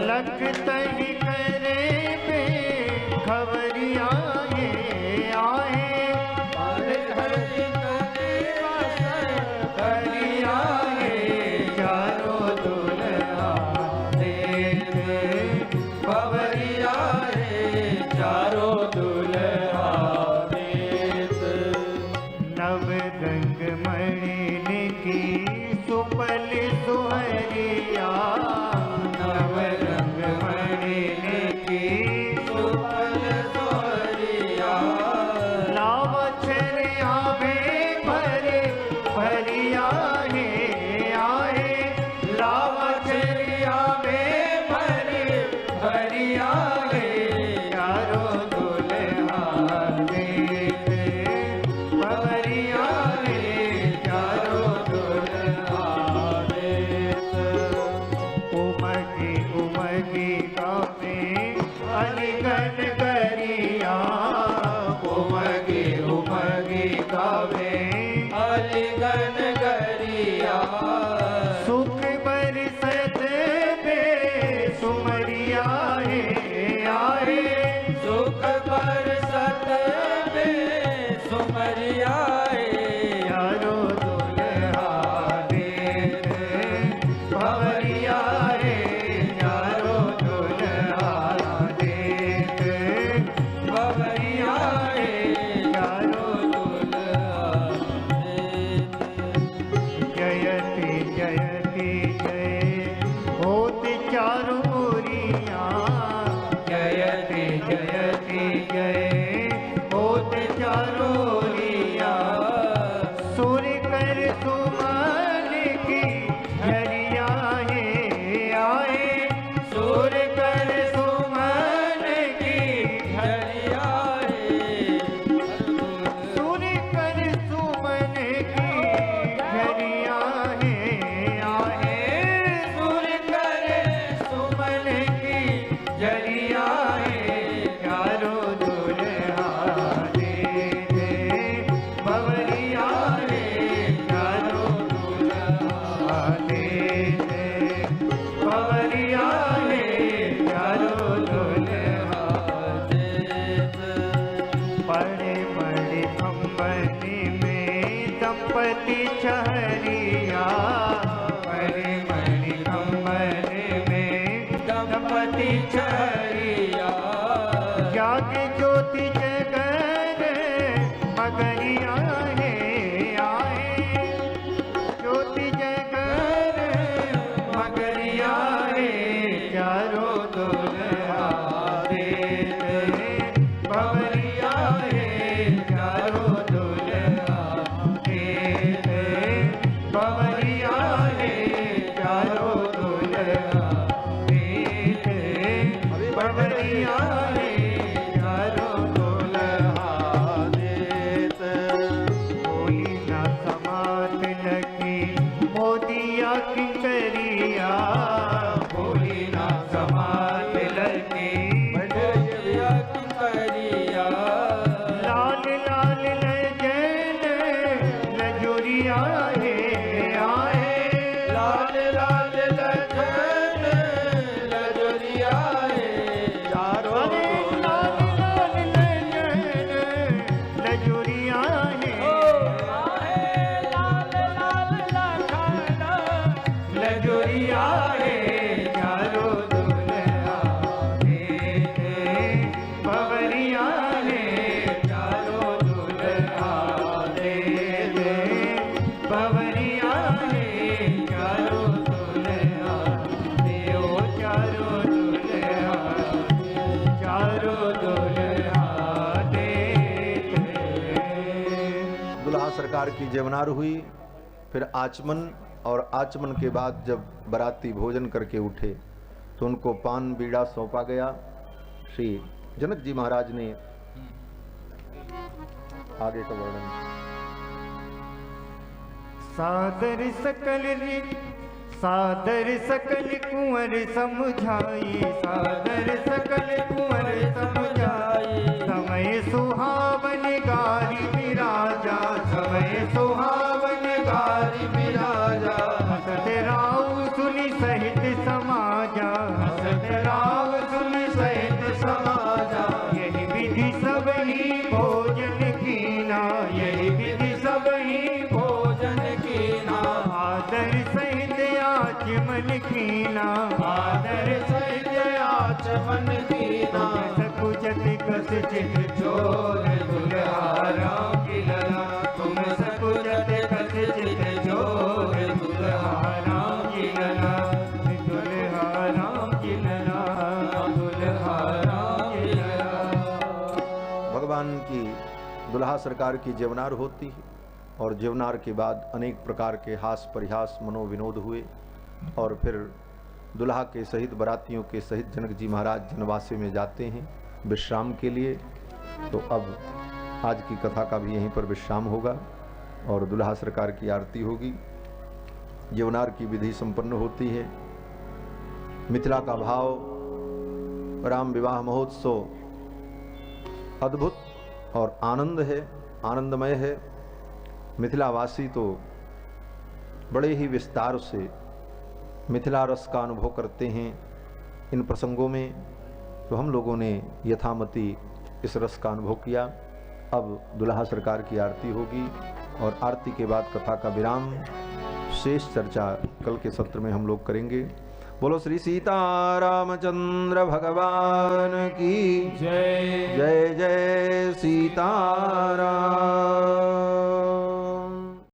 लगता ही करे में खबरिया ये आए हरि खबरिया ये चारों दुल्हा देख बबरिया रे चारों दुल्हा देख नव रंग मणि की सुपल सुहरिया नव रंग मणि की सुपल सुहरिया लाव छरिया में भरे भरिया है आए लाव छरिया में भरे भरिया है चारों दुल्हा देख बबरिया रे चारों दुल्हा देख उमगी उमगी गावे अलिगन गरिया उमगी उमगी गावे अलिगन गरिया सुख बरसत बे सुमरिया है आए सुख बरसत बे सुमरिया चारों दुल्हा देख बबरिया रे चारों दुल्हा देख बबरिया रे चारों दुल्हा देख जयति जयति जय होती चारों ओरिया जयति जयति जय होते चारों ओरिया सूर्य कर सुमन की झरिया है आए सूर्य कर सुमन की झरिया है सूर्य कर सुमन की झरिया है आए सूर्य कर सुमन की झरिया है चारों दुल्हा देख बबरिया रे चारों दुल्हा देख बबरिया रे चारों दुल्हा देख बड़े बड़े अंबनी में दंपति चहरिया बड़े बड़े अंबनी में दंपति चहरिया जाग ज्योति जगन मगरिया है आए ज्योति जगन मगरिया है चारों दुल्हा देख बबरिया है चारों दुल्हा देख बबरिया है चारों दुल्हा देख बबरिया है चारों दुल्हा देख बोली ना समात लगी मोदिया की करिया बोली ना समात लगी मोदिया की करिया लाल लाल लजन लजुरिया है आए लाल लाल लजन प्रकार की जेवनार हुई, फिर आचमन, और आचमन के बाद जब बराती भोजन करके उठे तो उनको पान बीड़ा सौंपा गया। श्री जनक जी महाराज ने आगे का वर्णन। सादर सकल कुंवर समझाई, सादर सकल कुंवर समझाई। समय सुहावन गारी विराजा, समय सुहावन गारी विराजा। हसत राव सुनि सहित समाजा, हसत राव सुनि सहित समाजा। यही विधि सब ही भोजन कीना, यही विधि सब ही भोजन कीना। आदर सहित आचमन कीना, आदर सहित आचमन कीना। सकुचत कस चित चोर दुल्हा राम की लला, तुम सकुचत कस चित चोर दुल्हा राम की लला, दुल्हा राम की लला, दुल्हा राम की लला। भगवान की दुल्हा सरकार की जेवनार होती है, और जेवनार के बाद अनेक प्रकार के हास परिहास मनोविनोद हुए, और फिर दुल्हा के सहित बरातियों के सहित जनक जी महाराज जनवासे में जाते हैं विश्राम के लिए। तो अब आज की कथा का भी यहीं पर विश्राम होगा और दुल्हा सरकार की आरती होगी। जेवनार की विधि संपन्न होती है। मिथिला का भाव, राम विवाह महोत्सव अद्भुत और आनंद है, आनंदमय है। मिथिलावासी तो बड़े ही विस्तार से मिथिला रस का अनुभव करते हैं इन प्रसंगों में। तो हम लोगों ने यथामति इस रस का अनुभव किया। अब दुल्हा सरकार की आरती होगी और आरती के बाद कथा का विराम, शेष चर्चा कल के सत्र में हम लोग करेंगे। बोलो श्री सीता रामचंद्र भगवान की जय। जय जय सीताराम।